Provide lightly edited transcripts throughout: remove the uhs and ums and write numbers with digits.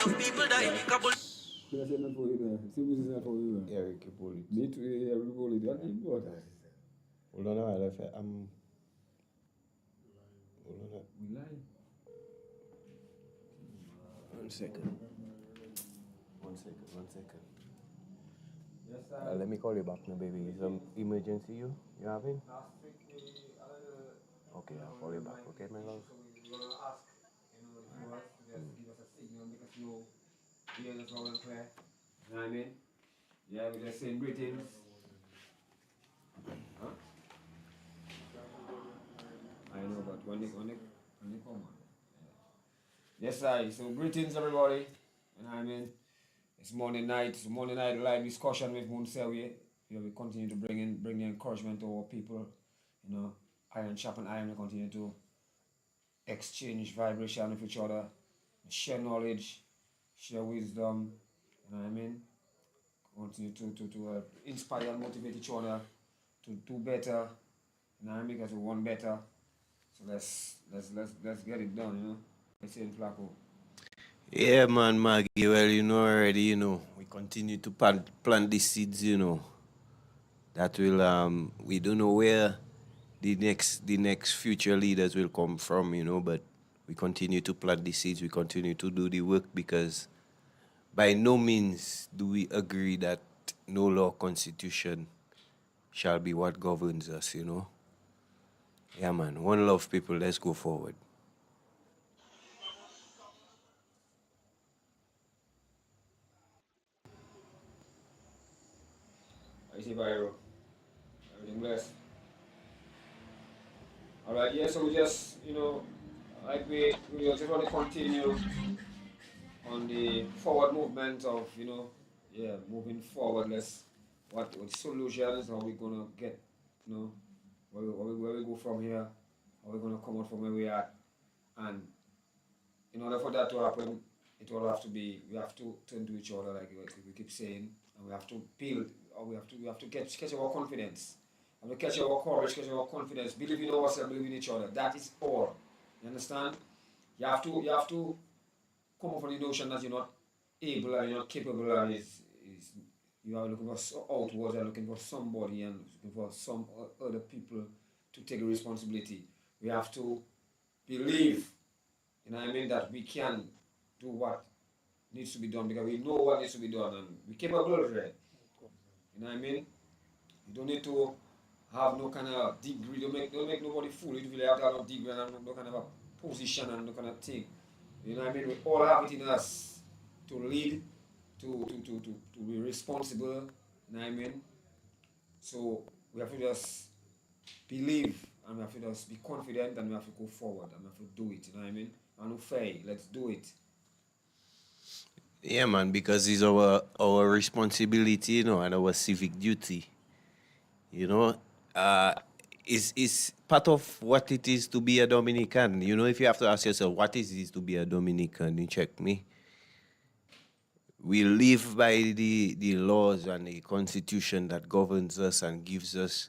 People die. Couple. That's not for you. See, this is not for you. Yeah, we keep hold it. Me too. Yeah, we roll it. What you got? Hold on a while. Hold on. We lie. 1 second. 1 second. Yes, sir. Let me call you back now, baby. Is emergency you having? Okay, I'll call you back. Okay, my love. We're gonna ask, if you want to just give us a signal because we are just loud and clear. You know what I mean? Yeah, we're just saying greetings. Huh? I know, but when they come on. Yes, sir. So greetings, everybody. You know what I mean? It's Monday night live discussion with Moun Séwyè. We continue to bring the encouragement to our people. Iron sharpen iron. We continue to exchange vibration with each other, share knowledge, share wisdom. You know what I mean? Continue to inspire and motivate each other to do better. You know what I mean? Because we want better. So let's get it done. Let's say in Flacco. Yeah, man, Maggie. Well, already, we continue to plant these seeds, that will we don't know where the next future leaders will come from, but we continue to plant the seeds, we continue to do the work, because by no means do we agree that no law constitution shall be what governs us. Yeah, man. One love, people. Let's go forward. I see Byro. Everything blessed. Alright, yeah, so we just, like we just want to continue on the forward movement of, moving forward. What solutions are we gonna get, where we go from here, how we gonna come out from where we are, and in order for that to happen, we have to turn to each other, like we keep saying, and we have to build, or we have to catch our confidence, and we catch our courage, catch our confidence, believe in ourselves, believe in each other. That is all. You understand? You have to come up with the notion that you're not able and you're not capable, and you are looking for outwards and looking for somebody and looking for some other people to take responsibility. We have to believe, you know what I mean, that we can do what needs to be done because we know what needs to be done and we're capable of it. You know what I mean? You don't need to have no kind of degree. Don't make nobody fool. You really have to have no degree and no kind of a position and no kind of thing. You know what I mean? We all have it in us to lead, to be responsible. You know what I mean? So we have to just believe and we have to just be confident and we have to go forward and we have to do it. You know what I mean? And no fail. Let's do it. Yeah, man, because it's our responsibility, and our civic duty. You know, uh, is part of what it is to be a Dominican. If you have to ask yourself, what is it to be a Dominican? You check me. We live by the laws and the constitution that governs us and gives us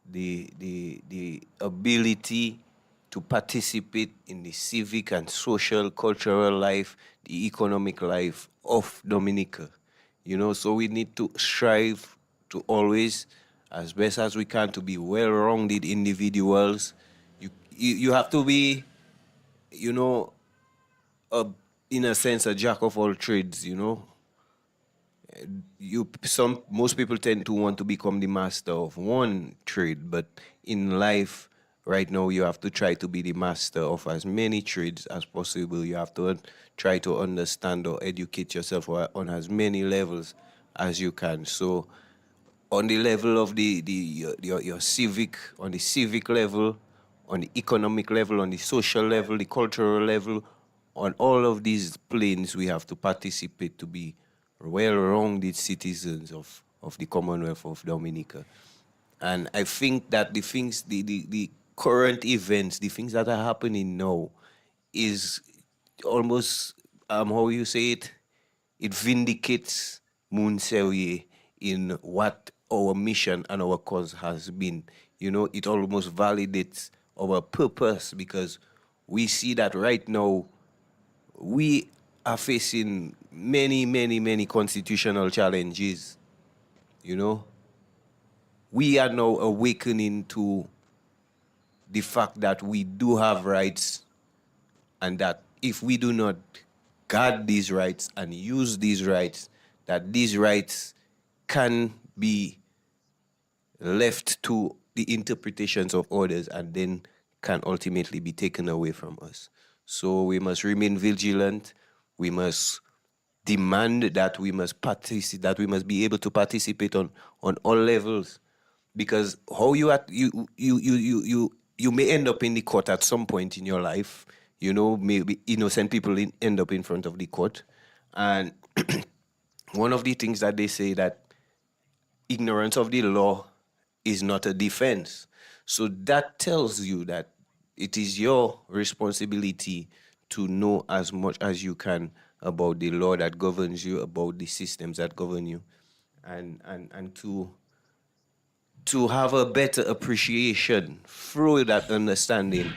the ability to participate in the civic and social, cultural life, the economic life of Dominica. So we need to strive to always, as best as we can, to be well-rounded individuals. You have to be, you know, a, in a sense, a jack of all trades. Most people tend to want to become the master of one trade, but in life right now you have to try to be the master of as many trades as possible. You have to try to understand or educate yourself on as many levels as you can. So on the level of your civic, on the civic level, on the economic level, on the social level, the cultural level, on all of these planes, we have to participate to be well-rounded citizens of the Commonwealth of Dominica. And I think that the current events, the things that are happening now, is almost, how you say it vindicates Moun Séwyè in what our mission and our cause has been. It almost validates our purpose, because we see that right now we are facing many constitutional challenges. You know, we are now awakening to the fact that we do have rights, and that if we do not guard these rights and use these rights, that these rights can be left to the interpretations of others and then can ultimately be taken away from us. So we must remain vigilant. We must demand that we must participate, that we must be able to participate on all levels, because how you may end up in the court at some point in your life. You know, maybe innocent people end up in front of the court, and one of the things that they say, that ignorance of the law is not a defense. So that tells you that it is your responsibility to know as much as you can about the law that governs you, about the systems that govern you, and to have a better appreciation through that understanding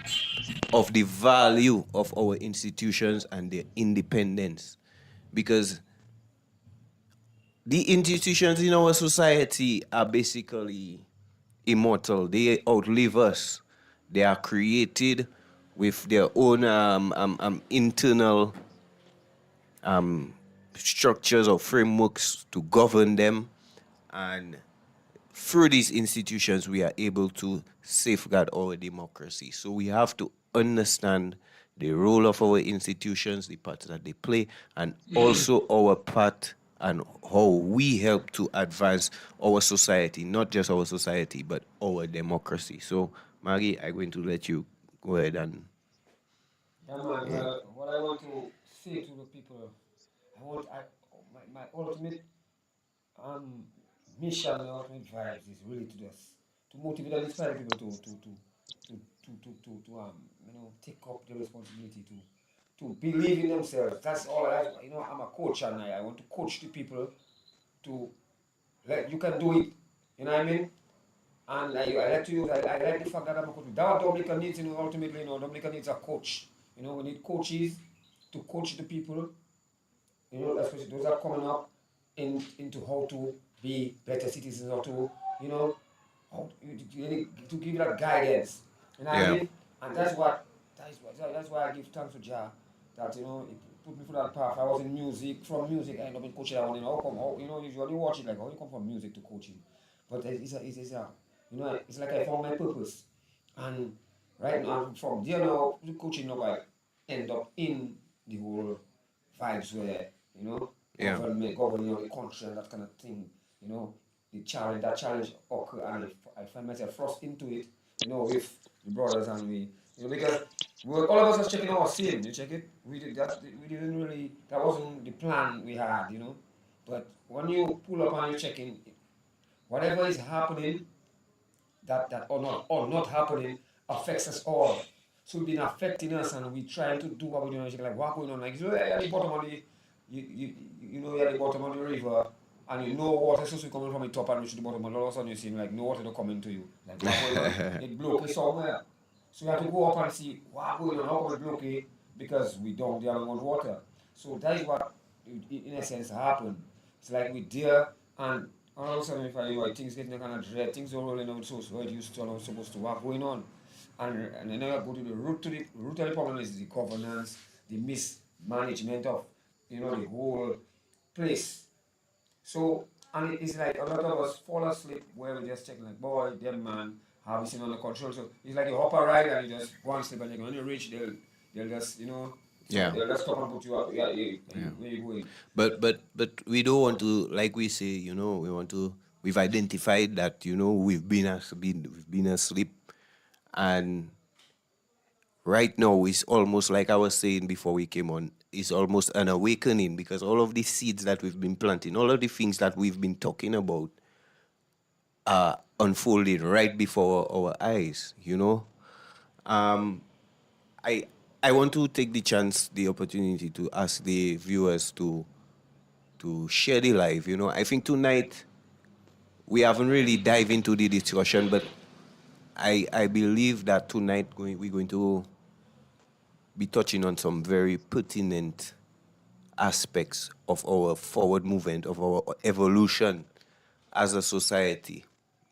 of the value of our institutions and their independence. Because the institutions in our society are basically immortal. They outlive us. They are created with their own internal structures or frameworks to govern them. And through these institutions, we are able to safeguard our democracy. So we have to understand the role of our institutions, the part that they play, and also our part and how we help to advance our society, not just our society, but our democracy. So, Maggie, I'm going to let you go ahead and. Yeah, man. Well, what I want to say to the people, my ultimate um mission, my ultimate vibes is really to just to motivate and inspire people to take up the responsibility to believe in themselves. That's all. I'm a coach, and I want to coach the people to let you can do it. You know what I mean? And I like to use I like the fact that I'm a coach. That Dominica needs, ultimately, Dominica needs a coach. We need coaches to coach the people, especially those that are coming up into how to be better citizens, or to, you need to give that guidance. You know what I Yeah. mean? And that's why I give thanks to Jah that, he put me through that path. I was in music. From music, I ended up in coaching. I want to know how come, usually watch it like, how you come from music to coaching. But it's like I found my purpose. And right now, from there now, the coaching now, I end up in the whole vibes where, Yeah. governing the country and that kind of thing. That challenge occur, and I find myself thrust into it, with the brothers, and because all of us are checking our sin. You check it. We didn't really. That wasn't the plan we had. But when you pull up and you're checking, whatever is happening, that or not happening, affects us all. So it's been affecting us, and we trying to do what we're doing. Like, what going on? Like, you're at the bottom of the, you're at the bottom of the river, and water is supposed to be coming from the top and reach the bottom, and all of a sudden you see like no water not coming to you. Like, what going on? It blocked somewhere. So you have to go up and see what going on. How come it blocked? Because we don't there want water. So that is what, in a sense, happened. It's like we there, and all of a sudden, if things getting kind of dread, things are rolling out, so it used to not supposed to what going on. And then I go to the root of the problem is the governance, the mismanagement of, the whole place. So, and it's like a lot of us fall asleep where we just checking like, boy, them man have this thing under control. So it's like you hop a ride and you just go and sleep, and when you reach, they'll just, Yeah. they'll just stop and put you up. Yeah, Yeah. where you going? But we don't want to, like we say, we've identified that, we've been asleep, and right now it's almost like I was saying before we came on, it's almost an awakening, because all of these seeds that we've been planting, all of the things that we've been talking about are unfolding right before our eyes, Um, I I want to take the opportunity to ask the viewers to share the live. I think tonight we haven't really dived into the discussion, but I believe that we're going to be touching on some very pertinent aspects of our forward movement, of our evolution as a society,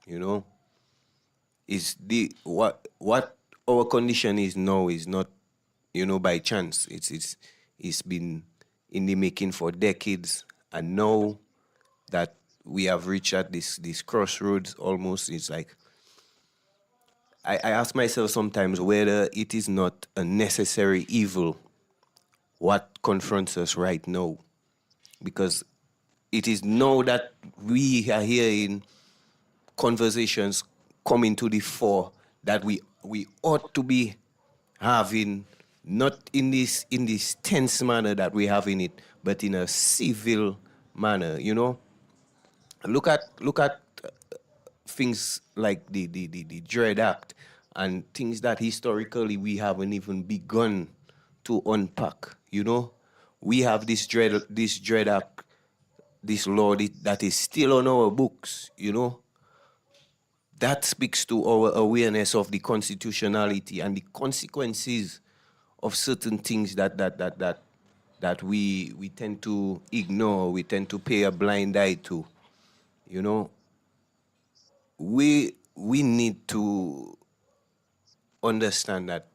you know. Is the what our condition is now is not, by chance. It's been in the making for decades, and now that we have reached at this crossroads almost, it's like I ask myself sometimes whether it is not a necessary evil what confronts us right now. Because it is now that we are hearing conversations coming to the fore that we ought to be having, not in this tense manner that we have in it, but in a civil manner. Look at things like the Dread Act and things that historically we haven't even begun to unpack. We have this Dread Act, this law that is still on our books. That speaks to our awareness of the constitutionality and the consequences of certain things that we tend to ignore, we tend to pay a blind eye to. You know, we need to understand that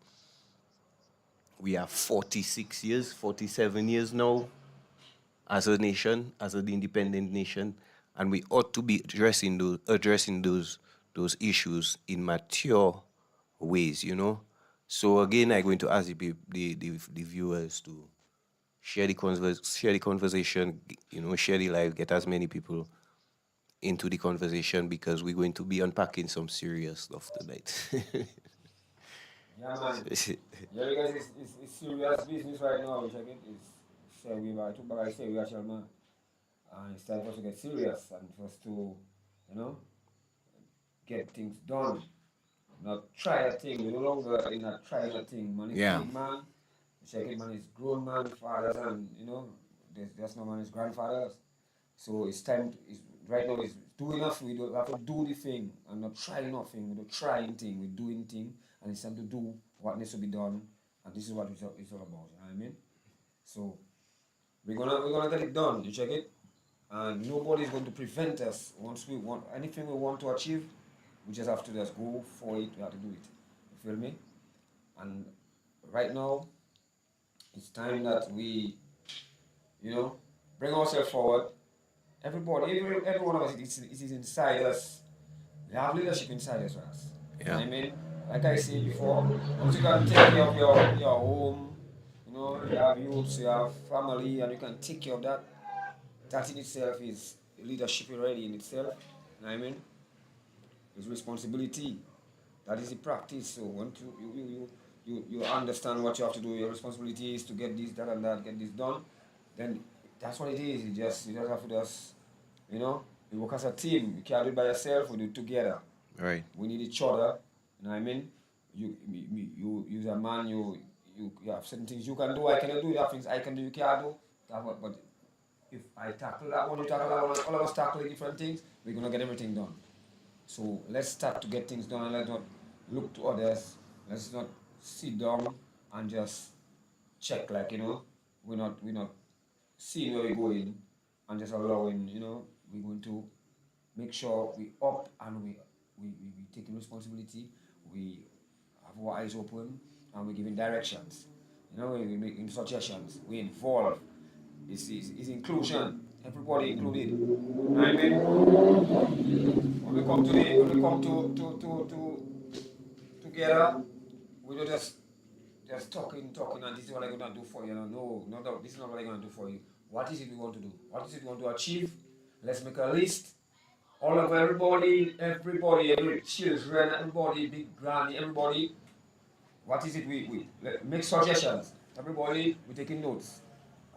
we are 46 years, 47 years now as a nation, as an independent nation, and we ought to be addressing those issues in mature ways. So again, I'm going to ask the viewers to share the conversation, share the live, get as many people into the conversation, because we're going to be unpacking some serious stuff tonight. Yeah, man. Yeah, because it's serious business right now. Check it. It's say we are too bad. I say we actually man, and it's time for us to get serious and for us to, you know, get things done. Not try a thing. We no longer in a trying a thing. Man is Yeah. big man. Check it. Man is grown man, fathers, and there's no man is grandfathers. So it's time. Right now it's do enough. We don't have to do the thing and not try nothing. We don't trying thing. We're doing thing, and it's time to do what needs to be done. And this is what it's all about. You know what I mean? So we're gonna get it done. You check it, and nobody's going to prevent us once we want anything we want to achieve. We just have to just go for it. We have to do it. You feel me? And right now, it's time that we, bring ourselves forward. Everybody, every one of us, it is inside us. We have leadership inside us, us. You know Yeah. what I mean? Like I said before, once you can take care of your home, you have youths, you have family, and you can take care of that, that in itself is leadership already in itself. You know what I mean? It's responsibility. That is the practice. So once you understand what you have to do, your responsibility is to get this, that, and that, get this done, then that's what it is. You just have to you know, you work as a team. You can't do it by yourself. We do it together. Right. We need each other. You know what I mean? You as a man, you have certain things you can do. I cannot do. You have things I can do. You can't do. But if I tackle that one, you tackle that one, all of us tackle different things, we're gonna get everything done. So let's start to get things done and let's not look to others. Let's not sit down and just check like we're not seeing where we're going and just allowing, we're going to make sure we up and we taking responsibility, we have our eyes open and we're giving directions. We're making suggestions, we involve. It's inclusion. Everybody included. You know what I mean? When we come together, we don't just talking, and this is what I'm gonna do for you. No, this is not what I'm gonna do for you. What is it we want to do? What is it we want to achieve? Let's make a list. All of everybody, every children, everybody, big granny, everybody. What is it we make suggestions? Everybody, we taking notes.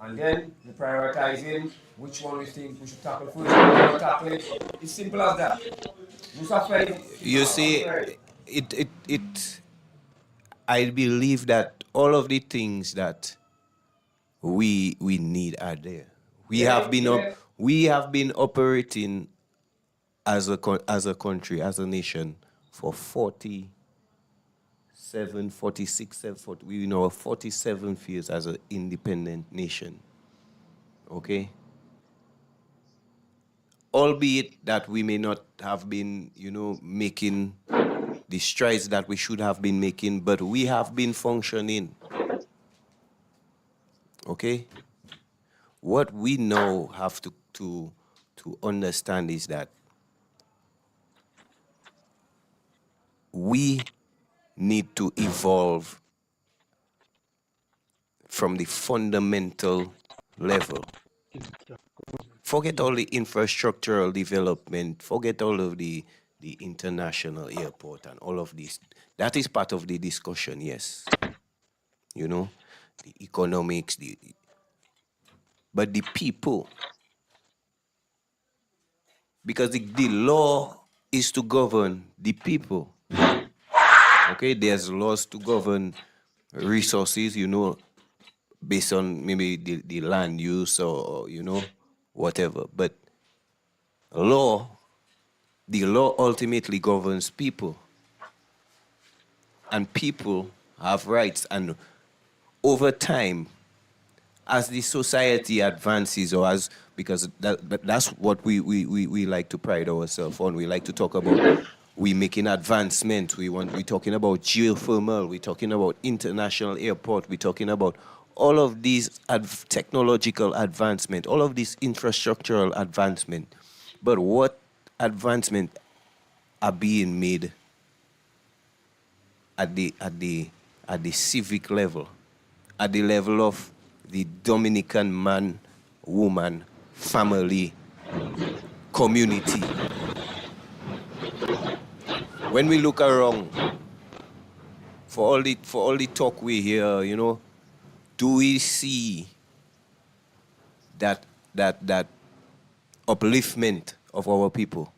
And then we prioritizing which one we think we should tackle first. We tackle it. It's simple as that. You see, it I believe that all of the things that we need are there. We have Yeah, been up yeah. we have been operating as a country, as a nation, for 47, 46, 40, we know 47 years as an independent nation. Okay? Albeit that we may not have been, making the strides that we should have been making, but we have been functioning. Okay? What we now have to understand is that we need to evolve from the fundamental level. Forget all the infrastructural development, forget all of the international airport and all of this. That is part of the discussion, yes. The economics, but the people, because the law is to govern the people. Okay, there's laws to govern resources, based on maybe the land use or whatever. But law, the law ultimately governs people. And people have rights. And over time, as the society advances, because that's what we like to pride ourselves on. We like to talk about we making advancement. We're talking about geothermal. We're talking about international airport. We're talking about all of these technological advancement, all of this infrastructural advancement. But what advancement are being made at the civic level, at the level of the Dominican man, woman, family, community? When we look around, for all the talk we hear, do we see that upliftment of our people?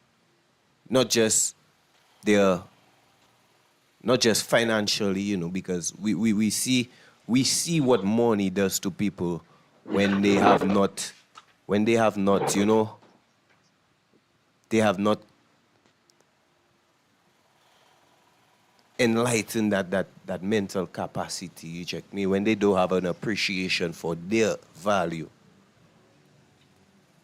Not just financially, because we see what money does to people when they have not, they have not enlightened that mental capacity, you check me, when they don't have an appreciation for their value,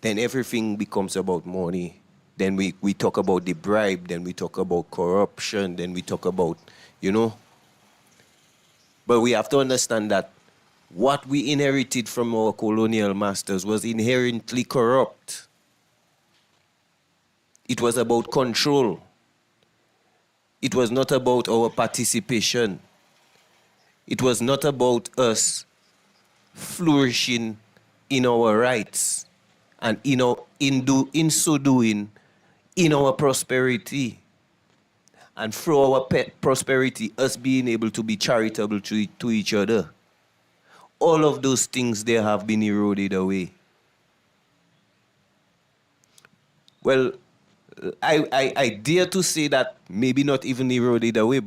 then everything becomes about money. Then we talk about the bribe, then we talk about corruption, then we talk about, But we have to understand that what we inherited from our colonial masters was inherently corrupt. It was about control. It was not about our participation. It was not about us flourishing in our rights and in so doing, in our prosperity. And through our prosperity, us being able to be charitable to each other. All of those things there have been eroded away. Well, I dare to say that maybe not even eroded away.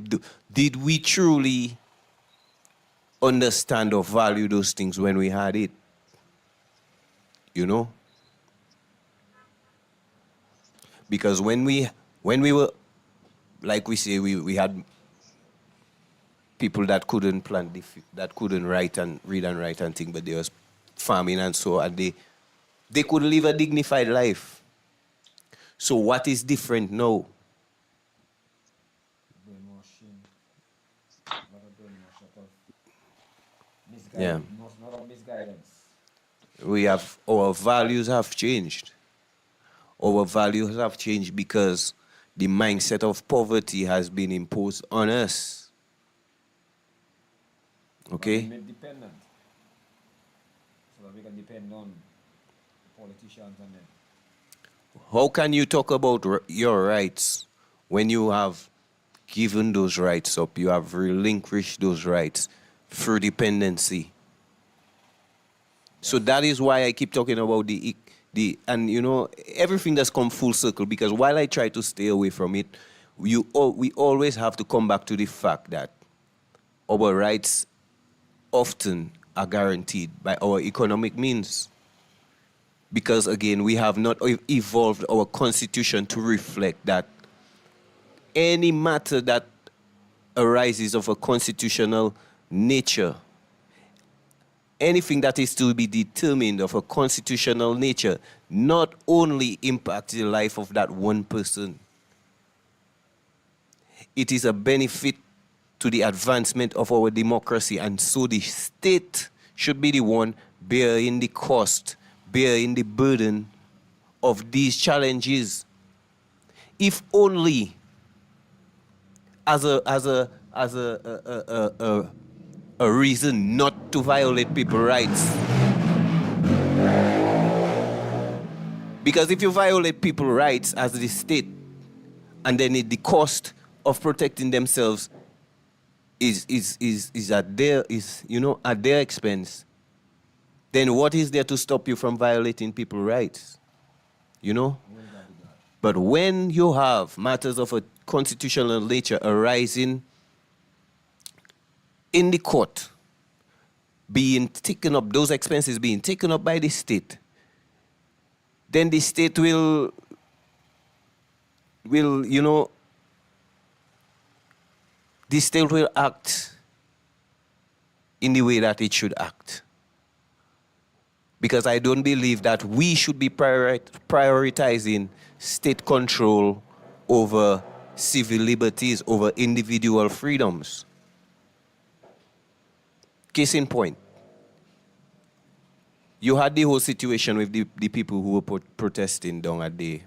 Did we truly understand or value those things when we had it? Because when we were, like we say, we had people that couldn't plant, that couldn't write and read and write and think, but they was farming and so, and they could live a dignified life. So what is different now? Brainwashing, not a brainwash, sort of Yeah. not a misguidance. Our values have changed. Our values have changed because the mindset of poverty has been imposed on us. Okay? We made dependent, so that we can depend on the politicians and them. How can you talk about your rights when you have given those rights up? You have relinquished those rights through dependency. So that is why I keep talking about everything that's come full circle, because while I try to stay away from it, we always have to come back to the fact that our rights often are guaranteed by our economic means. Because again, we have not evolved our constitution to reflect that any matter that arises of a constitutional nature anything that is to be determined of a constitutional nature not only impacts the life of that one person, it is a benefit to the advancement of our democracy, and so the state should be the one bearing the cost, bearing the burden of these challenges. If only as a reason not to violate people's rights. Because if you violate people's rights as the state, and then the cost of protecting themselves is at their expense, then what is there to stop you from violating people's rights? But when you have matters of a constitutional nature arising in the court, being taken up, those expenses being taken up by the state, then the state will the state will act in the way that it should act. Because I don't believe that we should be prioritizing state control over civil liberties, over individual freedoms. Case in point, you had the whole situation with the people who were protesting down at the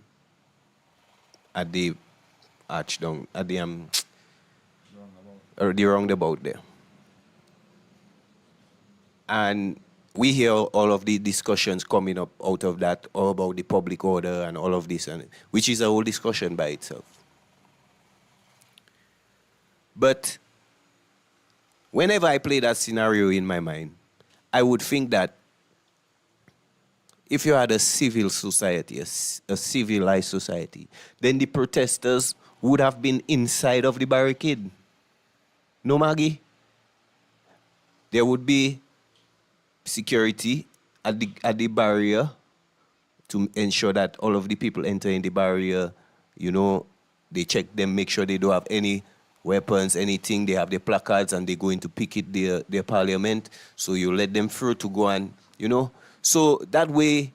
arch down at the roundabout there. And we hear all of the discussions coming up out of that, all about the public order and all of this, and which is a whole discussion by itself. But whenever I play that scenario in my mind, I would think that if you had a civil society, a civilized society, then the protesters would have been inside of the barricade. No, Maggie? There would be security at the barrier to ensure that all of the people entering the barrier, they check them, make sure they don't have any weapons, anything. They have their placards and they're going to picket their parliament. So you let them through to go and, So that way,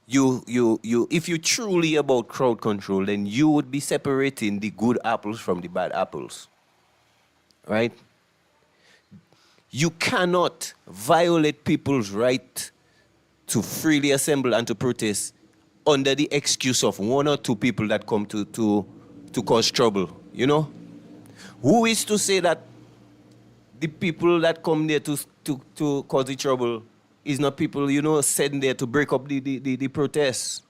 if you're truly about crowd control, then you would be separating the good apples from the bad apples. Right? You cannot violate people's right to freely assemble and to protest under the excuse of one or two people that come to cause trouble, Who is to say that the people that come there to cause the trouble is not people, sent there to break up the protests?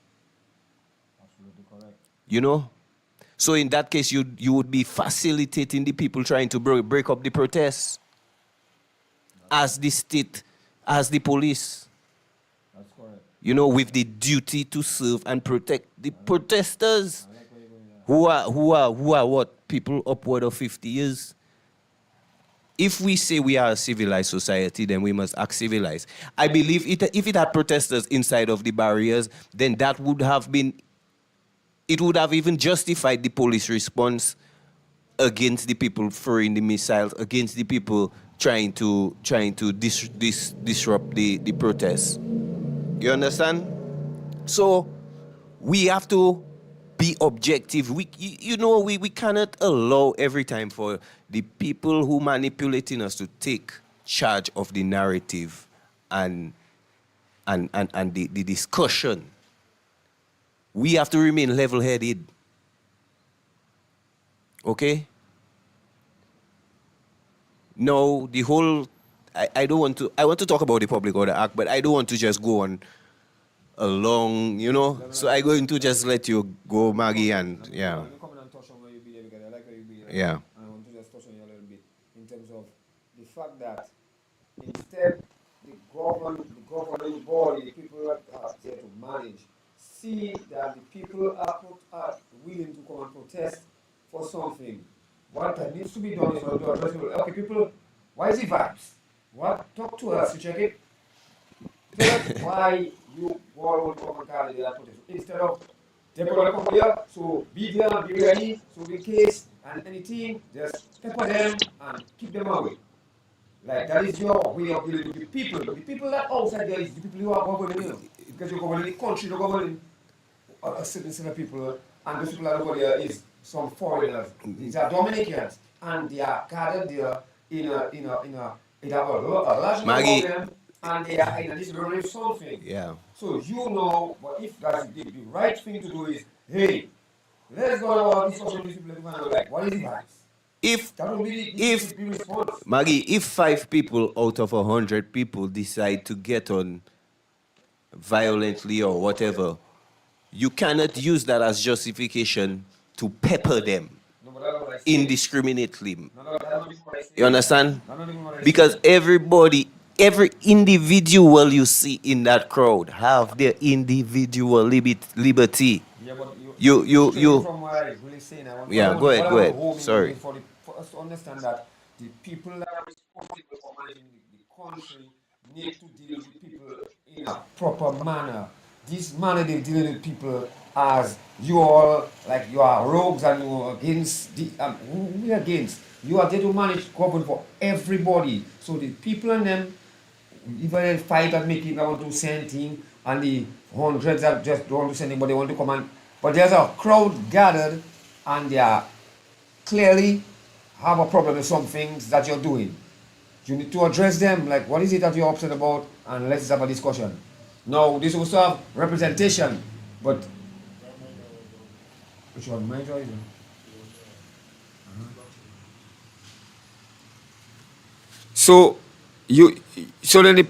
Absolutely correct. So in that case, you would be facilitating the people trying to break up the protests. As the state, as the police. That's correct. With the duty to serve and protect the protesters, who are what? People upward of 50 years. If we say we are a civilized society, then we must act civilized. I believe if it had protesters inside of the barriers, then it would have even justified the police response against the people throwing the missiles, against the people trying to disrupt the protests. You understand? So we have to be objective. We cannot allow every time for the people who manipulating us to take charge of the narrative and the discussion. We have to remain level-headed. Okay? No, the whole, I want to talk about the Public Order Act, but I don't want to just go on along, So I'm going to just let you go, Maggie, and yeah. Let me come and touch on where you be there, because I like where you be there. Yeah. And I want to just touch on you a little bit in terms of the fact that instead the governing body, the people that are there to manage, see that the people are willing to come and protest for something. What needs to be done is to address people. Okay, people, why is it vibes? What? Talk to us to check it. Tell us why you want to come and carry that protest. Instead of they're going to come here, so be there, be ready, so in case and anything, just pepper them and keep them away. Like that is your way of dealing with the people. The people that outside there is the people who are governing you. Because you're governing the country, you're governing a certain set of people, and those people that over there is some foreigners. These are Dominicans, and they are gathered there it have a large number of Maggie, them, and they are in a disagreement with something. yeah. So you know, but if that's the right thing to do is, hey, let's go to our discussion with people to find out like what is the vibes. If That will be if the response. Maggie, if 5 people out of 100 people decide to get on violently or whatever, you cannot use that as justification to pepper them No, but that's what I say. indiscriminately. No, no, that's not even what I say. You understand? That's not even what I Because say. everybody, every individual you see in that crowd have their individual liberty. Yeah, but You straight from what I really saying, Yeah, go ahead, what I go want to ahead. home in Sorry. is for us to understand that the people that are responsible for managing the country need to deal with people in a proper manner. This manner they deal with people as you all like you are rogues and you are against the who we are against. You are there to manage government for everybody. So the people and them even they fight and make it, I want to do same thing, and the hundreds that just don't want to send it, but they want to come and. But there's a crowd gathered, and they are clearly have a problem with some things that you're doing. You need to address them. Like, what is it that you're upset about? And let's have a discussion. No, this also have representation, but which one? My choice. So you, so then the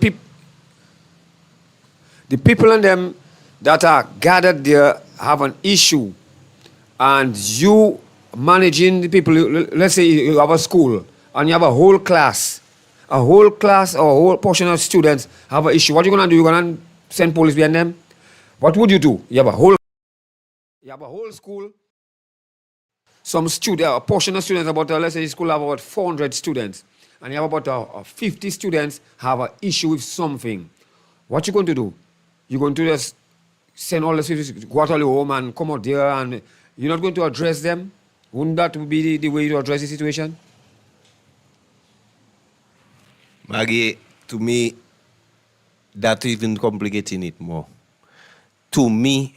people and them that are gathered there have an issue, and you managing the people. Let's say you have a school and you have a whole class or a whole portion of students have an issue. What are you gonna do? You're gonna send police behind them? What would you do? You have a whole school. Some student, a portion of students, about let's say the school have about 400 students, and you have about 50 students have an issue with something. What you going to do? You're going to just send all the students go out of the home and come out there, and you're not going to address them? Wouldn't that be the way to address the situation? Maggie, to me, that even complicating it more. To me,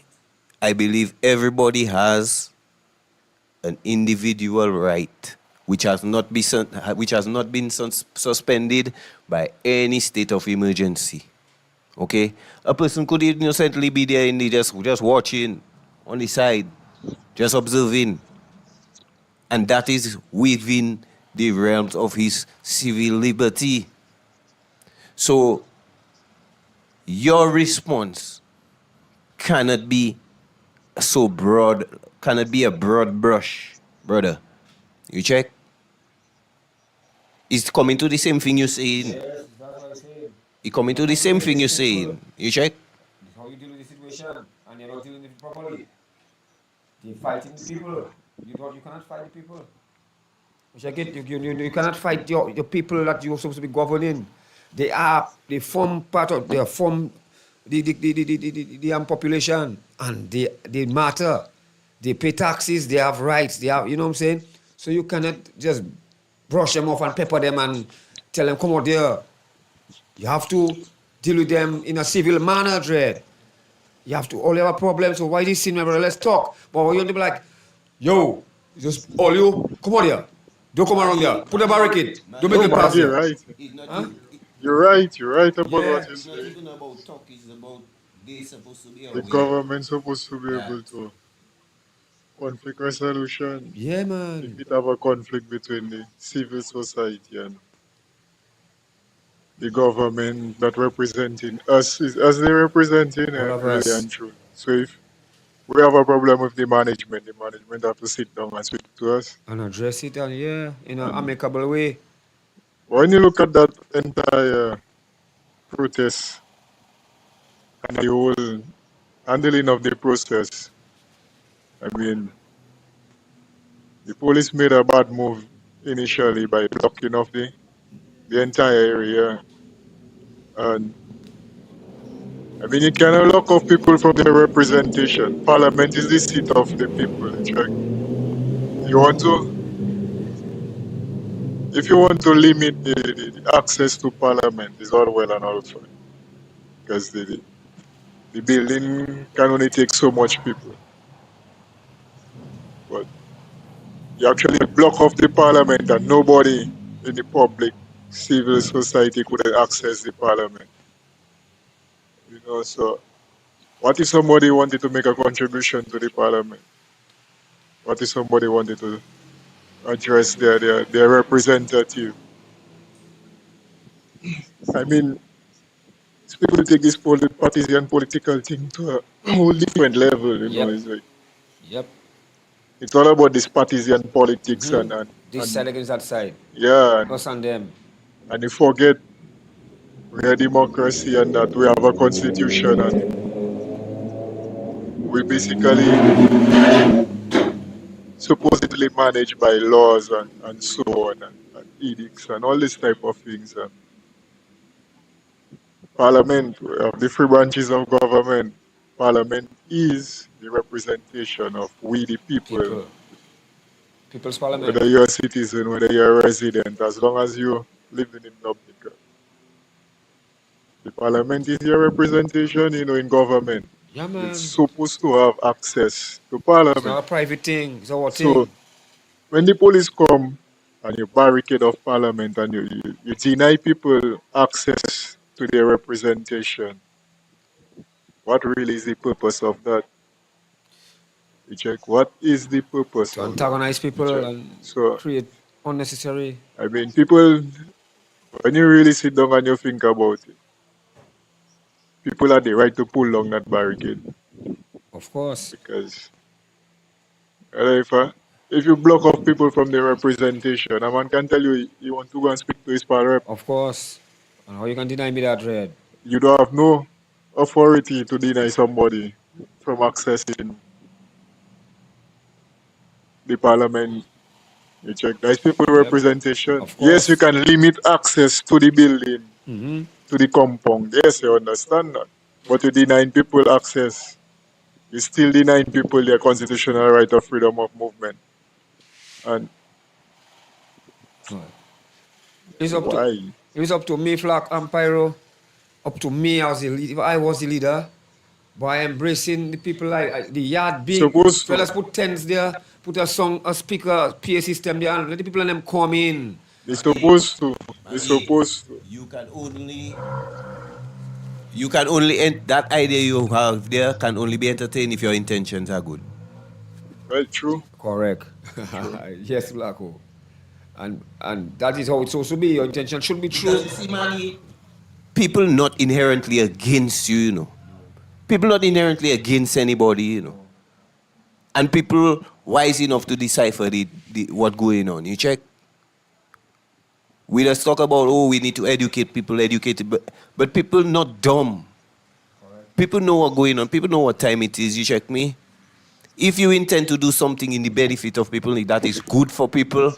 I believe everybody has an individual right which has not been suspended by any state of emergency. Okay, a person could innocently be there in the just watching on the side, just observing, and that is within the realms of his civil liberty. So your response cannot be so broad, cannot be a broad brush, brother. You check? It's coming to the same thing you're saying. Yes, that's what I say. It coming to the same thing you're saying. You check? This is how you deal with the situation, and you're not dealing with it properly. They're fighting the people. You cannot fight the people. Check it. You cannot fight your people that you're supposed to be governing. They form part of the population, and they matter. They pay taxes. They have rights. They have, you know what I'm saying. So you cannot just brush them off and pepper them and tell them come out there. You have to deal with them in a civil manner, Dread. You have to all have a problem. So why this scene, my brother? Let's talk. But when you be like, yo, just all you come out here. Don't come around here. Put a barricade. Don't make No, it pass Maggie, here. right. Huh? You're right about Yeah. what you It's not say. even about talk, it's about they supposed to be The aware. government's supposed to be Yeah. able to conflict resolution. Yeah, If man. it have a conflict between the civil society and the government that representing us is as they representing All of really us. and true. So if we have a problem with the management have to sit down and speak to us. And address it and yeah, in an amicable way. When you look at that entire protest and the whole handling of the process, I mean, the police made a bad move initially by blocking off the entire area. And I mean, you cannot lock off people from their representation. Parliament is the seat of the people. You want to if you want to limit the access to Parliament, it's all well and all fine. Because the building can only take so much people. But you actually block off the Parliament and nobody in the public civil society could access the Parliament. You know, so what if somebody wanted to make a contribution to the Parliament? What if somebody wanted to address their representative? I mean, people take this partisan political thing to a whole different level, you know. Yep. It's like Yep. it's all about this partisan politics This and side against that side. yeah, Us and them. and you forget we're a democracy and that we have a constitution and we basically supposedly managed by laws and so on and edicts and all this type of things. Parliament, we have the three branches of government. Parliament is the representation of we the people. People's Parliament. Whether you're a citizen, whether you're a resident, as long as you're living in Dominica. The Parliament is your representation, you know, in government. Yeah, man. It's supposed to have access to It's Parliament. not a private thing. It's our So thing. when the police come and you barricade off Parliament and you deny people access to their representation, what really is the purpose of that? You check what is the purpose To of antagonize that? people and So create unnecessary. I mean, people, when you really sit down and you think about it, people have the right to pull down that barricade. Of course. Because if you block off people from their representation, a man can tell you he want to go and speak to his power rep. Of course. And how you can deny me that, Red? You don't have no authority to deny somebody from accessing the parliament. You check, that's people representation. Of Yes, you course. can limit access to the building, Mm-hmm. to the compound. Yes, you understand that. But you denying people access. You still denying people their constitutional right of freedom of movement. And It's up why? to it's up to me, Flack and Pyro. Up to me as the leader. If I was the leader, by embracing the people like the yard big. Supposed to. Fellas put tents there, put a song, a speaker, PA system there, and let the people and them come in. They're supposed to. They're supposed to. You can only that idea you have there can only be entertained if your intentions are good. Well, true. Correct. Yes, Blacko. And that is how it's supposed to be. Your intention should be true. People not inherently against you, you know. People not inherently against anybody, you know. And people wise enough to decipher what going on. You check? We just talk about, we need to educate people, but people not dumb. People know what's going on. People know what time it is. You check me? If you intend to do something in the benefit of people, that is good for people,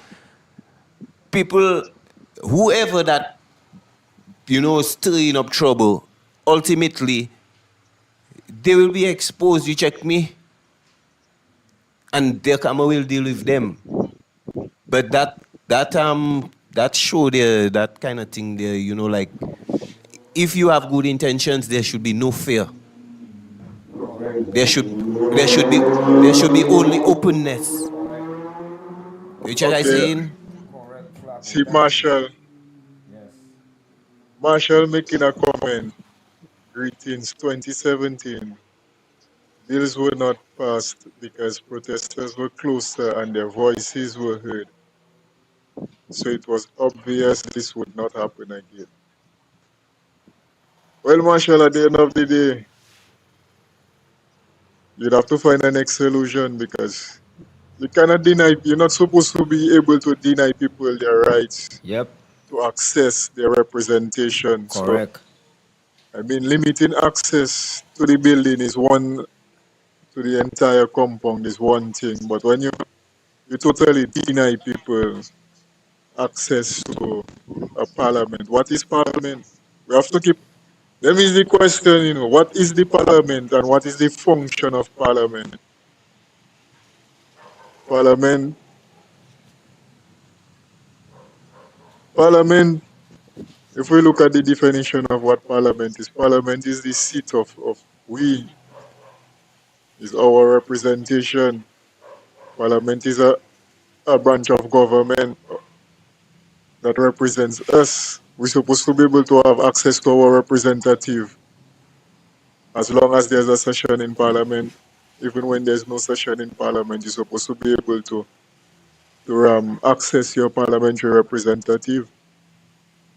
whoever that, stirring up trouble, ultimately, they will be exposed. You check me? And their karma will deal with them. But that show there, that kind of thing there, like, if you have good intentions, there should be no fear. There should be only openness. You check I saying? See Marshall making a comment. Greetings 2017. Bills were not passed because protesters were closer and their voices were heard. So it was obvious this would not happen again. Well, Marshall, at the end of the day, you'd have to find an next solution because you're not supposed to be able to deny people their rights to access their representation. Correct. So, I mean, limiting access to the building is one, to the entire compound is one thing, but when you totally deny people access to a parliament, what is parliament? We have to keep, let me the question, what is the parliament and what is the function of parliament? Parliament, if we look at the definition of what Parliament is the seat of we, is our representation. Parliament is a branch of government that represents us. We're supposed to be able to have access to our representative as long as there's a session in Parliament. Even when there's no session in Parliament, you're supposed to be able to access your parliamentary representative.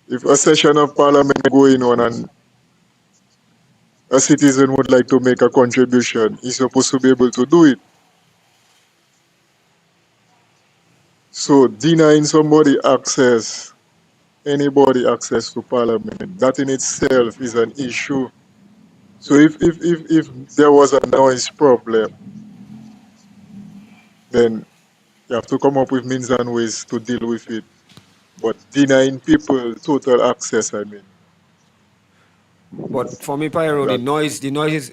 If a session of Parliament going on and a citizen would like to make a contribution, he's supposed to be able to do it. So denying somebody access, anybody access to Parliament, that in itself is an issue. So if there was a noise problem, then you have to come up with means and ways to deal with it. But denying people total access, I mean. But for me, Pyro, the noise is,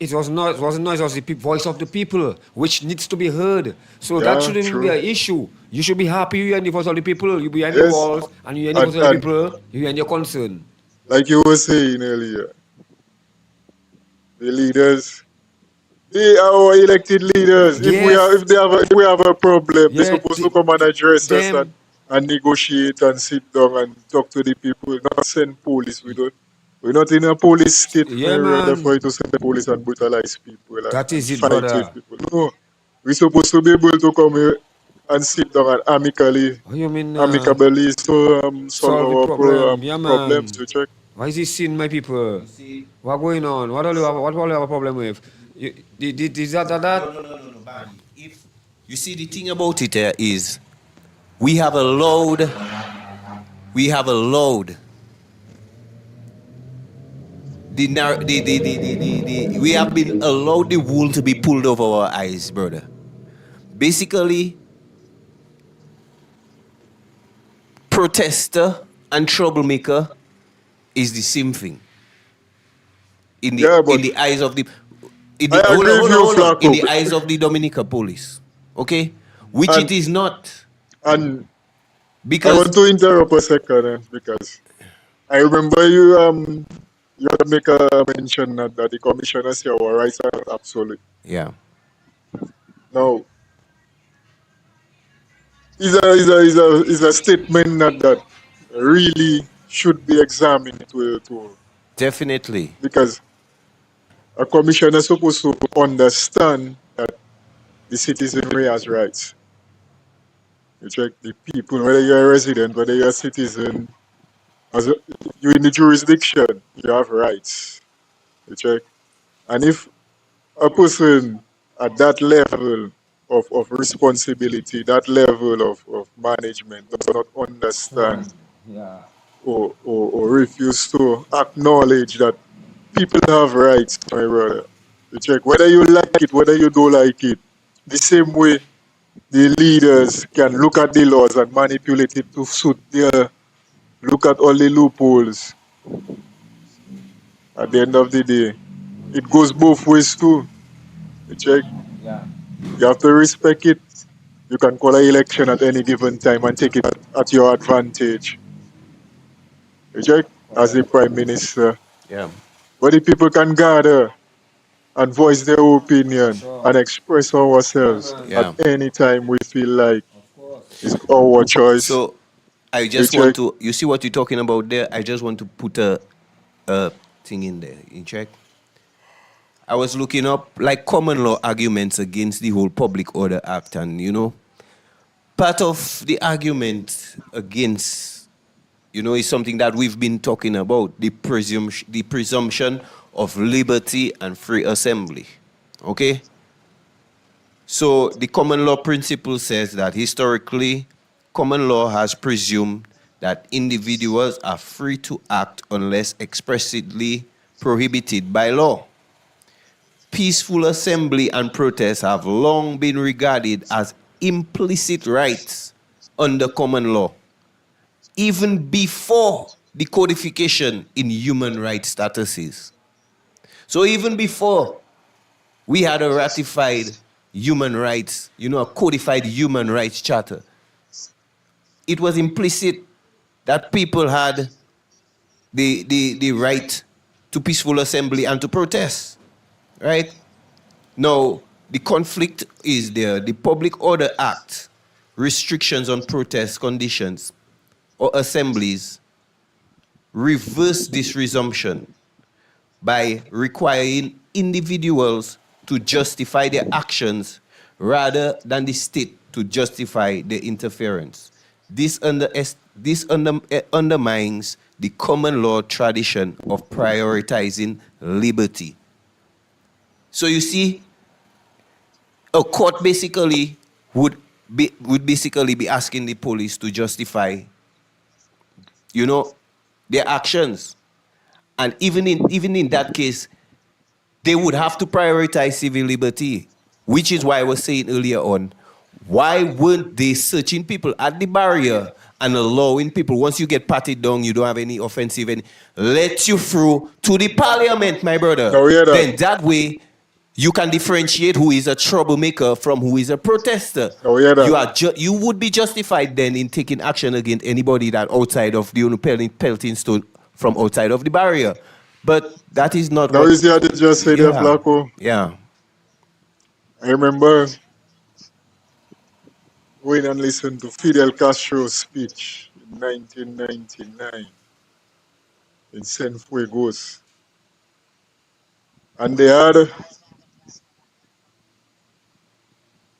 it was not, it wasn't noise, it was the voice of the people, which needs to be heard. So that Yeah, shouldn't true. be an issue. You should be happy you hear the voice of the people. You behind the Yes. walls and you hear the voice of the And people. You hear your concern. like you were saying earlier, the leaders, they are our elected leaders. If we Yes. have a problem, they're Yeah, supposed to come and address us them. and negotiate and sit down and talk to the people, not send police. We're not in a police state Yeah, rather for man. you to send the police and brutalize people That and is it, fight brother. with people. No. We're supposed to be able to come here and sit down and amicably What you mean solve solve the our problem? Yeah, problems. man. You check. Why is this sin, my people? What going on? What all you have a problem with? Is that? No, Barney. If you see, the thing about it is, we have allowed we have been allowed the wool to be pulled over our eyes, brother. Basically, protester and troublemaker is the same thing in the eyes of the I agree with you, Flacco. in the eyes of the Dominica police, okay, which And- it is not, And I because want to interrupt a second because I remember you had make a mention that the commissioner say our rights are absolute. yeah, Now, is a statement that really should be examined to definitely, because a commissioner is supposed to understand that the citizenry has rights. You check the people, whether you're a resident, whether you're a citizen, you're in the jurisdiction, you have rights. You check. And if a person at that level of responsibility, that level of management does not understand Yeah. or refuse to acknowledge that people have rights, my brother. You check. Whether you like it, whether you don't like it, the same way the leaders can look at the laws and manipulate it to suit their, look at all the loopholes. At the end of the day, it goes both ways too. You check. Yeah. You have to respect it. You can call an election at any given time and take it at your advantage. You check? As the Prime Minister. yeah. But the people can gather and voice their opinion and express ourselves Yeah. at any time we feel like Of course. it's our choice. So I just You want check. to, you see what you're talking about there? I just want to put a thing in there. You check? I was looking up like common law arguments against the whole Public Order Act, and part of the argument against, is something that we've been talking about, the presumption of liberty and free assembly. Okay? So the common law principle says that historically, common law has presumed that individuals are free to act unless expressly prohibited by law. Peaceful assembly and protest have long been regarded as implicit rights under common law, even before the codification in human rights statuses. So even before we had a ratified human rights, a codified human rights charter, it was implicit that people had the right to peaceful assembly and to protest, right? Now, the conflict is there. The Public Order Act, restrictions on protest conditions or assemblies, reverse this resumption by requiring individuals to justify their actions rather than the state to justify their interference. This undermines the common law tradition of prioritizing liberty. So you see, a court basically would basically be asking the police to justify, their actions. And even in that case, they would have to prioritize civil liberty, which is why I was saying earlier on, why weren't they searching people at the barrier and allowing people, once you get patted down, you don't have any offensive, and let you through to the parliament, my brother. No, yeah, Then that way, you can differentiate who is a troublemaker from who is a protester. Oh, yeah, You would be justified then in taking action against anybody that outside of the pelting stone from outside of the barrier. But that is not Now, what... you see, I did just say that, Flacco. Yeah. I remember going and listening to Fidel Castro's speech in 1999 in Cienfuegos. And they had,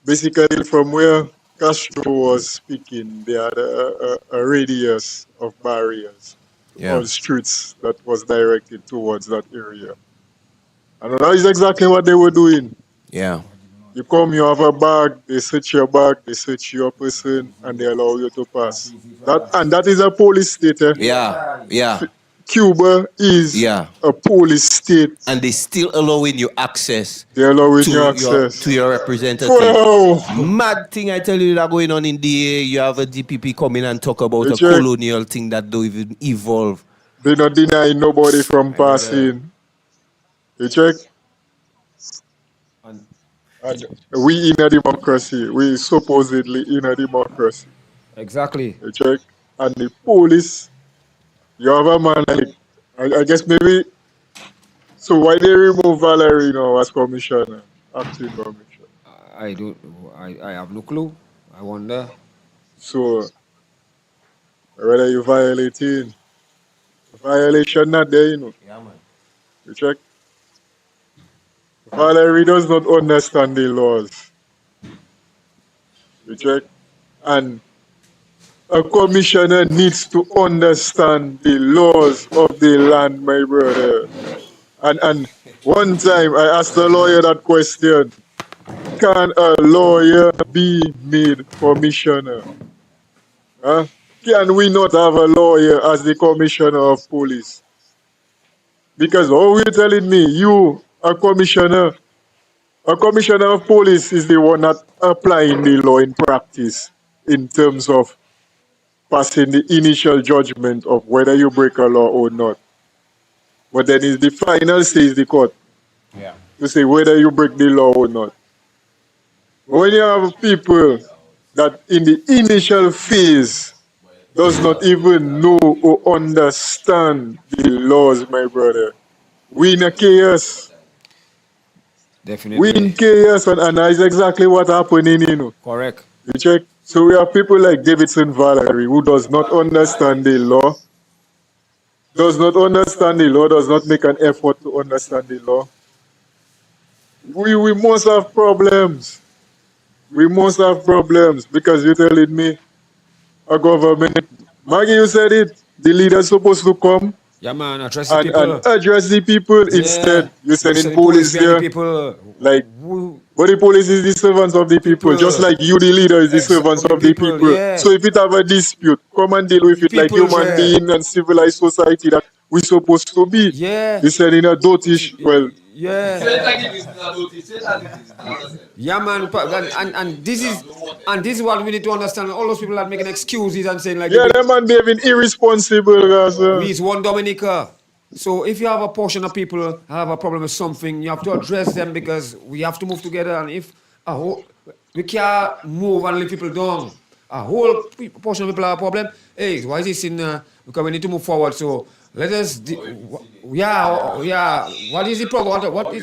basically from where Castro was speaking, they had a radius of barriers on streets that was directed towards that area. And that is exactly what they were doing. Yeah. You come, you have a bag, they search your bag, they search your person, and they allow you to pass. That is a police state. Yeah. Cuba is a police state. And they still allowing you access. They're allowing you access to your representative. Wow. Mad thing I tell you that going on in DA. You have a DPP come in and talk about a colonial thing that don't even evolve. They not denying nobody from passing. You check? And we in a democracy. We supposedly in a democracy. Exactly. You check? And the police, you have a man like, I guess maybe, so why they remove Valerie now as commissioner, acting commissioner? I have no clue. I wonder. So, whether you violating, violation not there, Yeah, man. You check? Valerie does not understand the laws. You check? And a commissioner needs to understand the laws of the land, my brother. And one time I asked a lawyer that question, can a lawyer be made commissioner? Huh? Can we not have a lawyer as the commissioner of police? Because how are you telling me, you, a commissioner of police is the one that applying the law in practice in terms of passing the initial judgment of whether you break a law or not. But then it's the final say is the court to say whether you break the law or not. When you have people that in the initial phase does not even know or understand the laws, my brother, we in a chaos. Definitely. We in chaos, and that's exactly what happening, Correct. You check? So we have people like Davidson Valerie who does not understand the law, does not make an effort to understand the law. We must have problems. We must have problems because you're telling me a government, Maggie, you said it, the leader's supposed to come address the people. And address the people. Instead, you're sending police there. Like, but the police is the servants of the people, just like you, the leader, is the servants of the people. So if it have a dispute, come and deal with it like human being and civilized society that we're supposed to be. You're sending a dotish, well. Yeah, man, and this is what we need to understand. All those people that making excuses and saying like, that man behaving irresponsible, guys. We is one Dominica. So if you have a portion of people have a problem with something, you have to address them because we have to move together. And if we can't move and leave people down. a whole portion of people have a problem. Hey, why is this in? Because we need to move forward. So let us. Yeah. What is the problem? What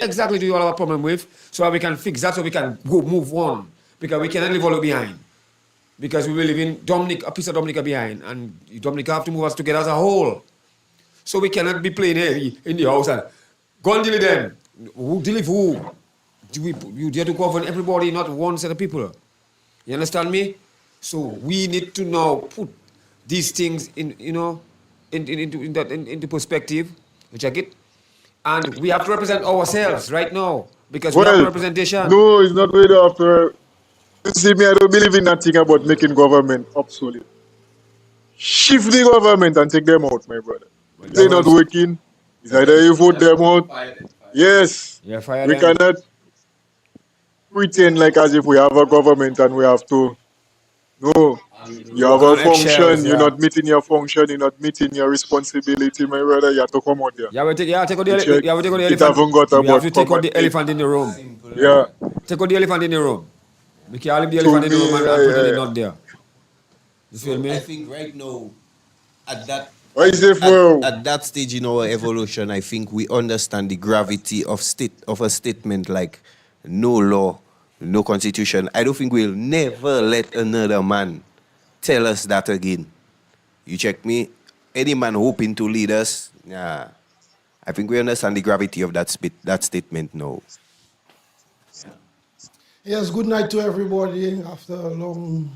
exactly do you all have a problem with? So that we can fix that. So we can go move on. Because we cannot leave all behind. Because we will leave in Dominica, a piece of Dominica behind, and Dominica have to move us together as a whole. So we cannot be playing here in the house and go and deal with them. Who deal with who? You dare to govern everybody, not one set of people. You understand me? So we need to now put these things into perspective. You check it, and we have to represent ourselves right now because we have representation. No, it's not really after. You see me, I don't believe in nothing about making government obsolete. Shift the government and take them out, my brother. If they're not working, it's either you vote them out. Yes, we cannot pretend like as if we have a government and we have to. No, you have a function, you're not meeting your function, you're not meeting your responsibility, my brother, you have to come out here. Yeah, take out the elephant. We have to take out the elephant in the room. Yeah. Take out the elephant in the room. We can't leave the elephant in the room and pretend it's not there. You feel me? I think right now, at that stage in our evolution, I think we understand the gravity of a statement like no law, no constitution. I don't think we'll never let another man tell us that again. You check me? Any man hoping to lead us, yeah. I think we understand the gravity of that statement now. Yes, good night to everybody after a long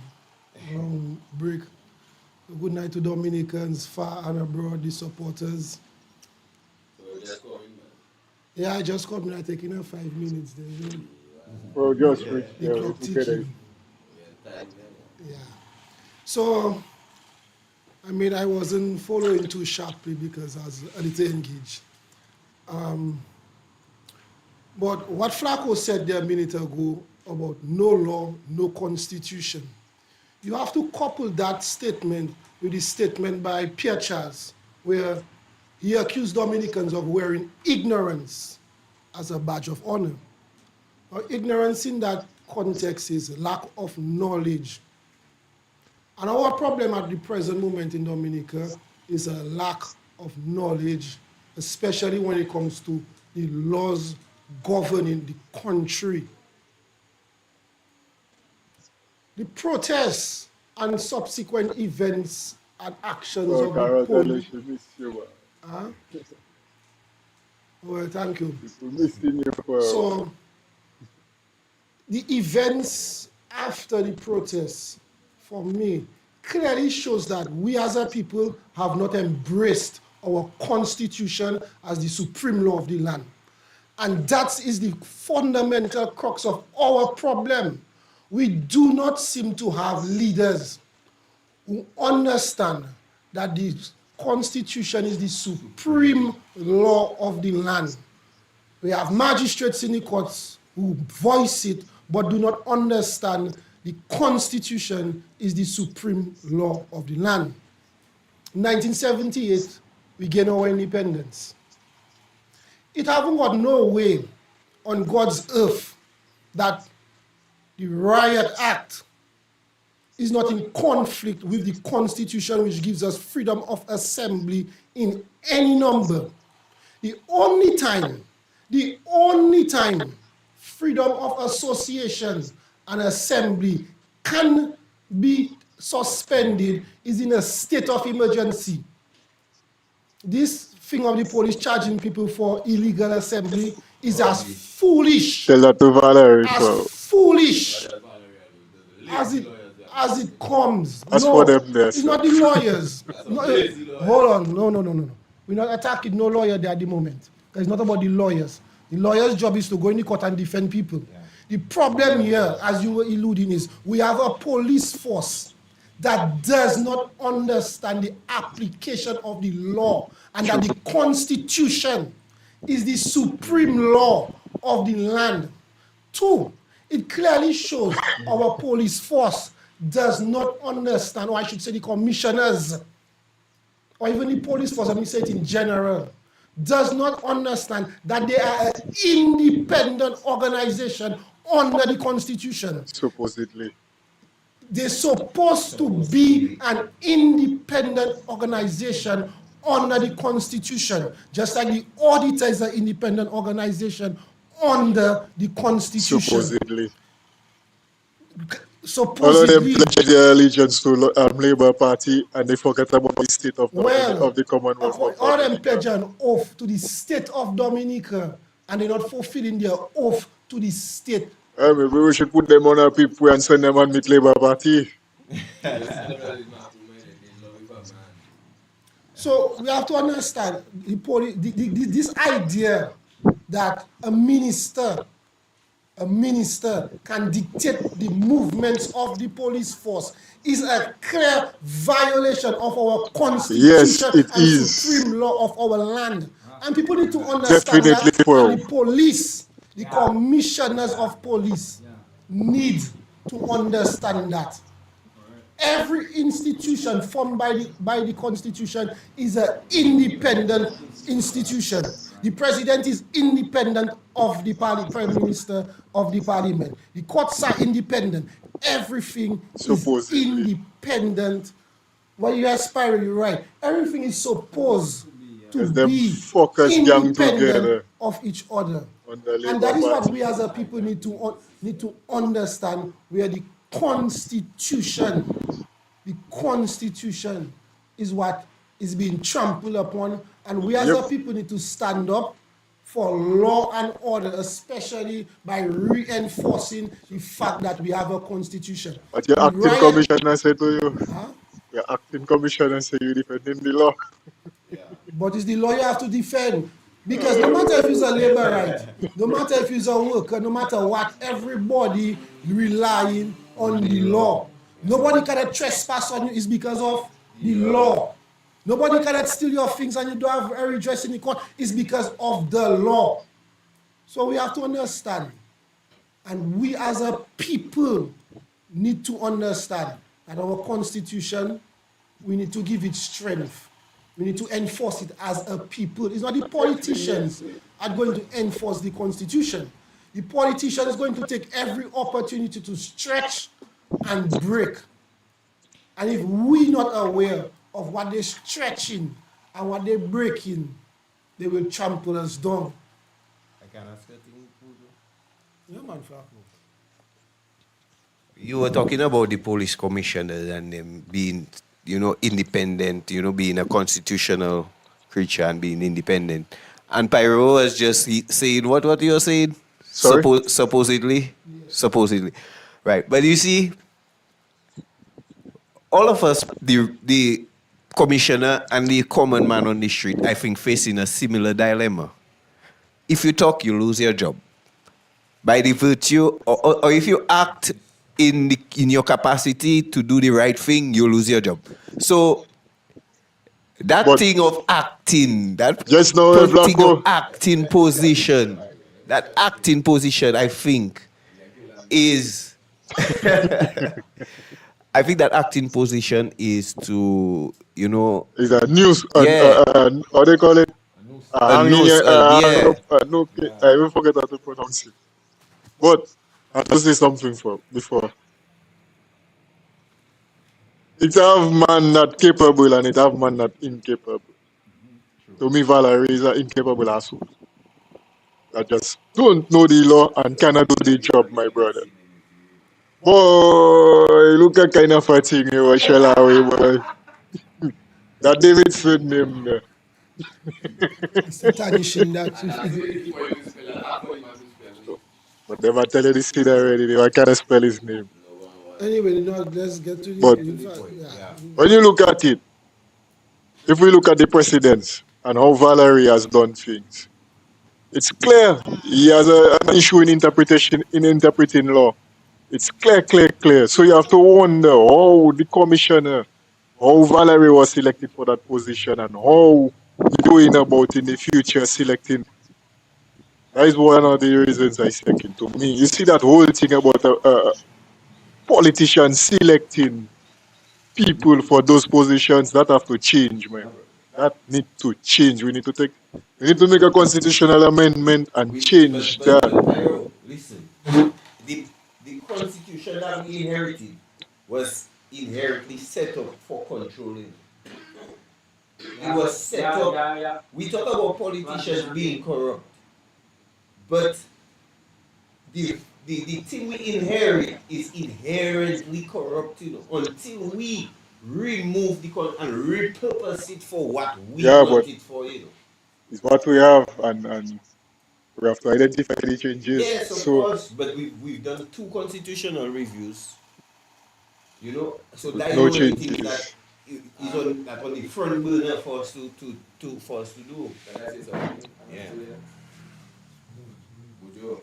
break. Good night to Dominicans, far and abroad, the supporters. Yeah, I just come here taking a 5 minutes there. Well, just yeah. So, I mean, I wasn't following too sharply because I was a little engaged. But what Flacco said there a minute ago about no law, no constitution, you have to couple that statement with the statement by Pierre Charles, where he accused Dominicans of wearing ignorance as a badge of honor. Now, ignorance in that context is lack of knowledge. And our problem at the present moment in Dominica is a lack of knowledge, especially when it comes to the laws governing the country. The protests and subsequent events and actions of the police. Well, thank you. So, the events after the protests, for me, clearly shows that we as a people have not embraced our constitution as the supreme law of the land. And that is the fundamental crux of our problem. We do not seem to have leaders who understand that the constitution is the supreme law of the land. We have magistrates in the courts who voice it but do not understand the constitution is the supreme law of the land. In 1978, we gained our independence. It haven't got no way on God's earth that the Riot Act is not in conflict with the Constitution, which gives us freedom of assembly in any number. The only time freedom of association and assembly can be suspended is in a state of emergency. This thing of the police charging people for illegal assembly is as foolish. Tell that to Valerie. Foolish as it comes. As for them, it's not the lawyers. Hold on, no. We're not attacking no lawyer there at the moment. It's not about the lawyers. The lawyer's job is to go in the court and defend people. Yeah. The problem here, as you were alluding, is we have a police force that does not understand the application of the law and that the Constitution is the supreme law of the land. Two, it clearly shows our police force does not understand, or I should say the commissioners, or even the police force, let me say it in general, does not understand that they are an independent organization under the Constitution. Supposedly. they're supposed to be an independent organization under the Constitution, just like the auditor is an independent organization under the Constitution. Supposedly. All of them pledge their allegiance to Labour Party and they forget about the state of the Commonwealth. All of them pledge an oath to the state of Dominica and they're not fulfilling their oath to the state. Maybe we should put them on our people and send them and meet Labour Party. So we have to understand this idea that a minister can dictate the movements of the police force is a clear violation of our constitution and supreme law of our land. And people need to understand that. And the police, the commissioners of police need to understand that. Every institution formed by the Constitution is an independent institution. The president is independent of the Prime Minister of the Parliament. The courts are independent. Everything is independent. When you aspire, you're right. Everything is supposed to be independent of each other. And that is what we as a people need to understand, where the Constitution is what is being trampled upon, and we as a people need to stand up for law and order, especially by reinforcing the fact that we have a constitution. But your acting commissioner said to you, your acting commissioner said you're defending the law. But it's the law you have to defend. Because no matter if it's a labor right, no matter if it's a worker, no matter what, everybody relying on the law. Nobody cannot trespass on you is because of the law. Nobody cannot steal your things and you don't have a redress in the court is because of the law. So we have to understand. And we as a people need to understand that our constitution, we need to give it strength. We need to enforce it as a people. It's not the politicians are going to enforce the constitution. The politician is going to take every opportunity to stretch and break. And if we're not aware of what they're stretching and what they're breaking, they will trample us down. You were talking about the police commissioners and them being, independent, being a constitutional creature and being independent. And Pyro was just saying what you're saying? Sorry? Supposedly? Yes. Supposedly. Right. But you see, all of us, the commissioner and the common man on the street, I think, facing a similar dilemma. If you talk, you lose your job. By the virtue, or if you act in your capacity to do the right thing, you lose your job. So that thing of acting, acting position, I think, is I think that acting position is to, Is a news, how they call it? I even forget how to pronounce it. But I have to say something before. It have man not capable and it have man not incapable. To me, Valerie is an incapable asshole. I just don't know the law and cannot do the job, my brother. Boy, look at kind of a thing you shell away, boy. That Davidson name there. It's a tradition that. But they might tell you this kid already, I can't spell his name. Anyway, let's get to this. But when you look at it, if we look at the precedents and how Valerie has done things, it's clear he has an issue in interpreting law. It's clear. So you have to wonder how the commissioner, how Valerie was selected for that position and how going about in the future selecting. That is one of the reasons I second to me. You see that whole thing about politicians selecting people for those positions, that have to change, man. That need to change. We need to make a constitutional amendment and change that. Listen, the constitution that we inherited was inherently set up for controlling. It was set up. We talk about politicians being corrupt, but the thing we inherit is inherently corrupt, until we remove and repurpose it for what we want it for, It's what we have, and we have to identify the changes. Yes, of course, but we've done 2 constitutional reviews, so that no is one of the things changes. that on the front burner for us to do. Can I say something? Yeah. Would you?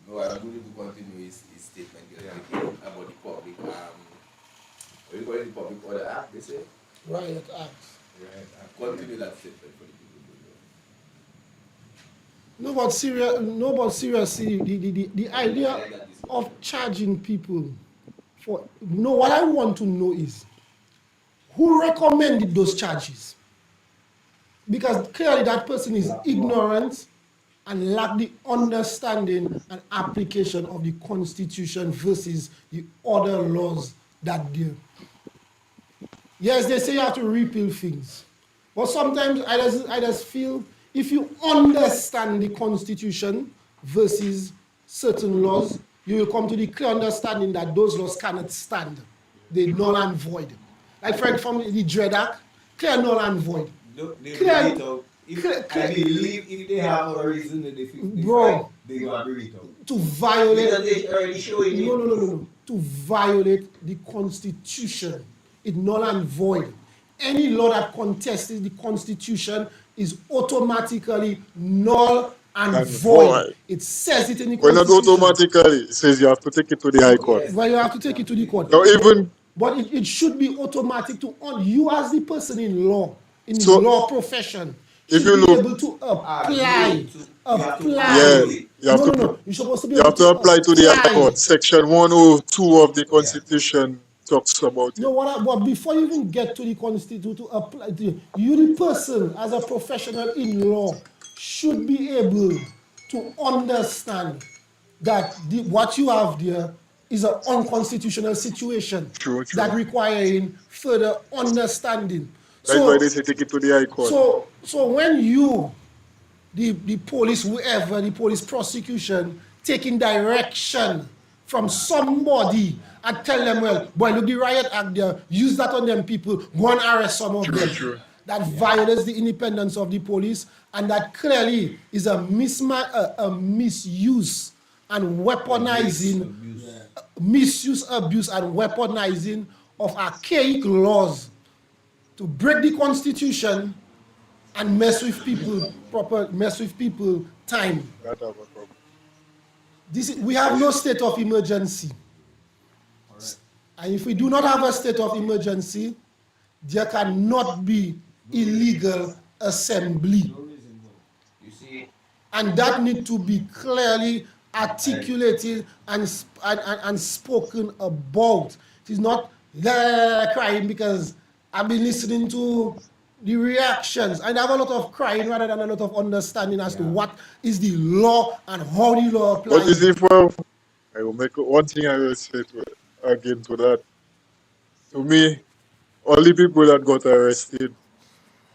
No, I'm going to continue his statement about the public. What do you call it? The Public Order Act, they say? Riot Act. Right. Continue that statement for the people. No, but seriously, the idea of charging people for what I want to know is who recommended those charges? Because clearly that person is ignorant and lack the understanding and application of the Constitution versus the other laws that deal. Yes, they say you have to repeal things, but sometimes I just feel if you understand the Constitution versus certain laws, you will come to the clear understanding that those laws cannot stand. They're null and void. Like for example, the Dread Act, clear null and void. Clear, I believe if they have a reason that they bro, they will bring it out. To violate, no. To violate the Constitution, it's null and void. Any law that contests the Constitution is automatically null and void. It says it in the Constitution. Well, not automatically. It says you have to take it to the High Court. Yes. Well, you have to take it to the court. Now, even, but it should be automatic to you as the person in law, in the law profession, should be able to apply. Yeah, you're supposed to be able to apply to the High Court. Section 102 of the Constitution talks about it. No, but before you even get to the Constitution to apply, you the person as a professional in law should be able to understand that what you have there is an unconstitutional situation that requiring further understanding. That's why they say take it to the High Court. So when you, the police, whoever, the police prosecution, taking direction from somebody and tell them, well, boy, look, the riot act there, use that on them people, go and arrest some of them. True. That violates the independence of the police, and that clearly is a misuse and weaponizing, misuse, abuse, and weaponizing of archaic laws to break the Constitution and mess with people time. We have no state of emergency. And if we do not have a state of emergency, there cannot be illegal assembly. And that needs to be clearly articulated and spoken about. It is not crying because I've been listening to the reactions. And I have a lot of crying rather than a lot of understanding as to what is the law and how the law applies. But is it for, I will make one thing I will say again to that. To me, all the people that got arrested,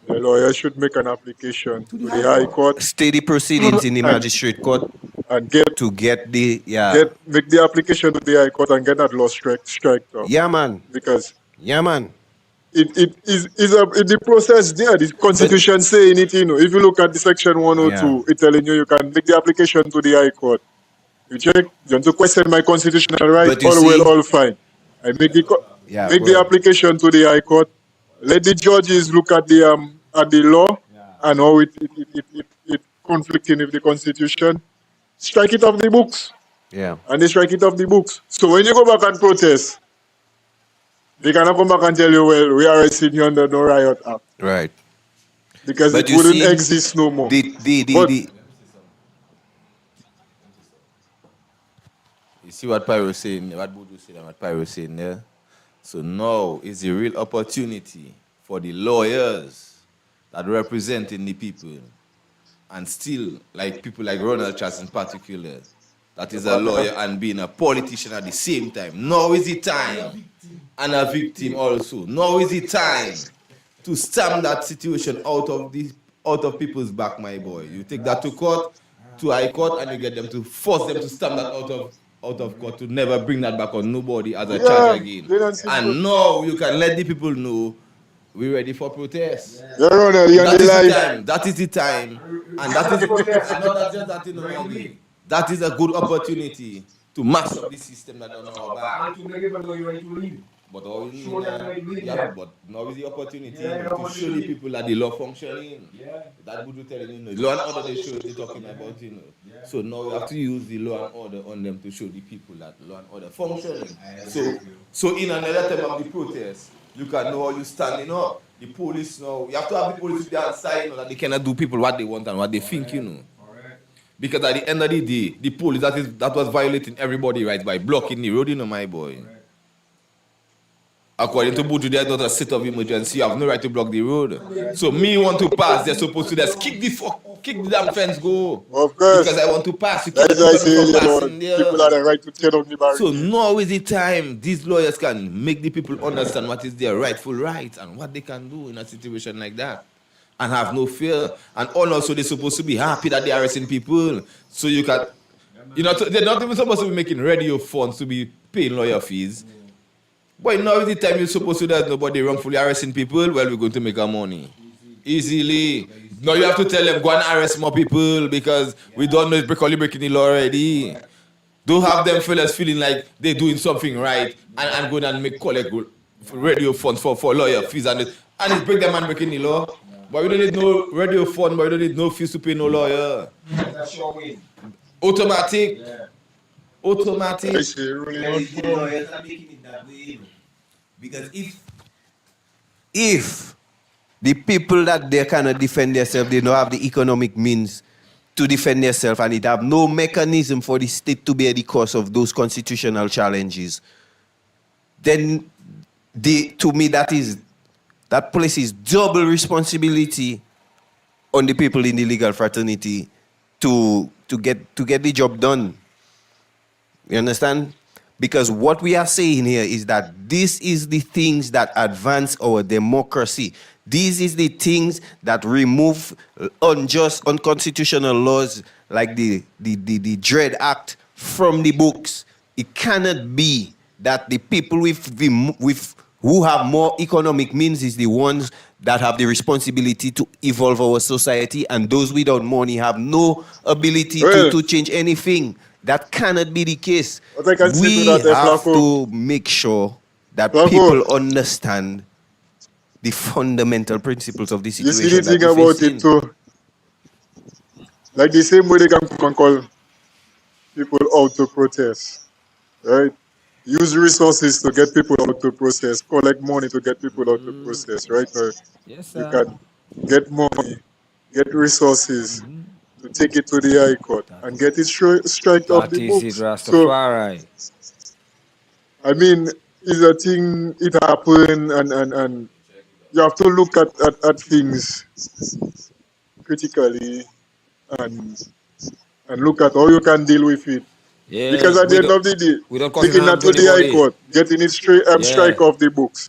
the lawyer should make an application to the High Court. Stay the proceedings in the magistrate court and make the application to the High Court and get that law striked off. Yeah, man. Because it is the process there. The Constitution saying it, If you look at the section 102, it's telling you can make the application to the High Court. You check, you want to question my constitutional right, all fine. I make the application to the High Court. Let the judges look at the law and how it conflicting with the Constitution. Strike it off the books. Yeah. And they strike it off the books. So when you go back and protest, they cannot come back and tell you, well, we are arresting you under no riot act. Right. Because it wouldn't exist no more. You see what Pyro was saying, what Bodo said and what Pyro was saying there? So now is the real opportunity for the lawyers that representing the people and still, like people like Ronald Chas in particular, that is a lawyer and being a politician at the same time. Now is the time, and a victim also. Now is the time to stamp that situation out of people's back, my boy. You take that to court, to high court, and you get them to force them to stamp that out of court to never bring that back on nobody as a charge again. And now you can let the people know we're ready for protest. That is the time. And that is a good opportunity to mash up the system that on our back. But now is the opportunity to show the people that the law functioning. That would tell you, law and order they're talking about, So now we have to use the law and order on them to show the people that law and order functioning. So in another time of the protest, you can know how you standing up. The police now, you have to have the police there outside, that they cannot do people what they want and what they think, Because at the end of the day, the police that was violating everybody's rights by blocking the road, my boy. According to Buju, there's not a state of emergency. You have no right to block the road. So me want to pass, they're supposed to just kick the damn fence go. Of course. Because I want to pass. You That's why I say people have the right to tear down the barricade. So now is the time these lawyers can make the people understand what is their rightful right and what they can do in a situation like that. And have no fear. And also they're supposed to be happy that they're arresting people. So you can, they're not even supposed to be making radio funds to be paying lawyer fees. But now is the time you're supposed to that nobody wrongfully arresting people, well, we're going to make our money. Easily. Now you have to tell them, go and arrest more people because we don't know if they're breaking the law already. Don't have them fellas feeling like they're doing something right and go and collect radio funds for lawyer fees and it's break them and breaking the law. But we don't need no radio fund, but we don't need no fees to pay no lawyer. That's your way. Automatic. Yeah. Automatic. Lawyers are making it that way. Because if the people that they cannot defend themselves, they don't have the economic means to defend themselves, and it have no mechanism for the state to bear the cost of those constitutional challenges, then to me that places double responsibility on the people in the legal fraternity to get the job done. You understand? Because what we are saying here is that this is the things that advance our democracy. These is the things that remove unjust, unconstitutional laws like the Dread Act from the books. It cannot be that the people who have more economic means is the ones that have the responsibility to evolve our society, and those without money have no ability to change anything. That cannot be the case. We have to make sure that people understand the fundamental principles of the situation. You see the thing about it too. Like the same way they can call people out to protest, right? Use resources to get people out to protest, collect money to get people out to protest, right? Yes, sir. You can get money, get resources to take it to the High Court and get it strike off the books. So, I mean, it's a thing, it happened, and you have to look at things critically and look at how you can deal with it. Yeah, because at the end of the day, taking that to the High Court, getting it strike off the books.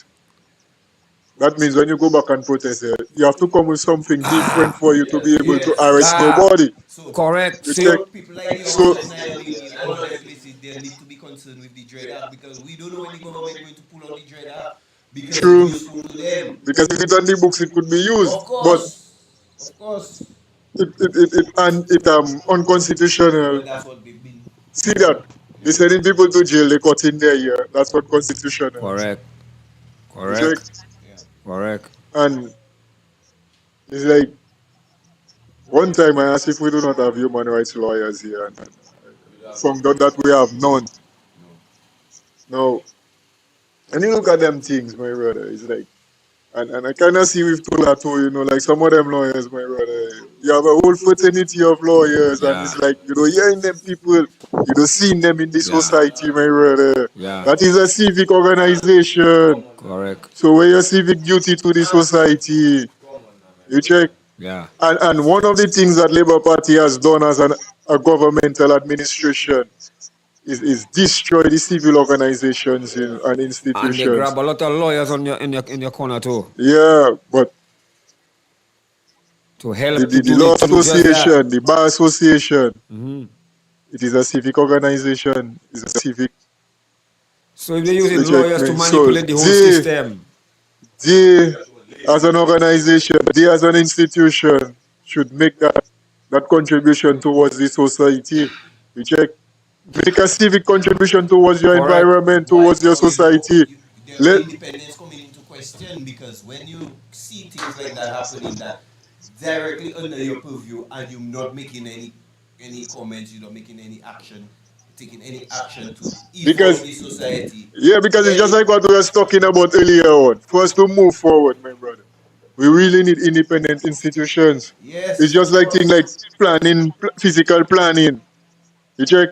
That means when you go back and protest, you have to come with something different for you to be able to arrest nobody. Correct. People like they need to be concerned with the Dread Act because we don't know when the government is going to pull on the Dread Act. True. Because if it's on the books, it could be used. Of course. It's unconstitutional. That's what they've been. See that? They're sending people to jail, they cut in their ear. That's what constitutional. Correct. Correct. And it's like, one time I asked if we do not have human rights lawyers here, and found out that we have none. No. And you look at them things, my brother, it's like, and I kind of see with Tula too, like some of them lawyers, my brother, you have a whole fraternity of lawyers, and it's like, hearing them people, seeing them in this society, my brother. That is a civic organization. Correct. So where your civic duty to the society, you check. Yeah. And one of the things that Labour Party has done as a governmental administration is destroy the civil organizations and And they institutions. grab a lot of lawyers on your in your corner too. Yeah, but To help the to Law do just that. Association, the Bar Association, Mm-hmm. it is a civic organization. It's a civic. So if they're using You check lawyers to me. So manipulate the whole system. they, as an organization, they as an institution should make that contribution towards the society. You check. Make a civic contribution towards your Correct. environment, towards your society. Their independence coming into question, because when you see things like that happening that directly under your purview and you're not making any comments, you're not making any action, taking any action to evolve the society. Yeah, because it's just like what we were talking about earlier on. For us to move forward, my brother, we really need independent institutions. Yes. It's just like things like planning, physical planning. You check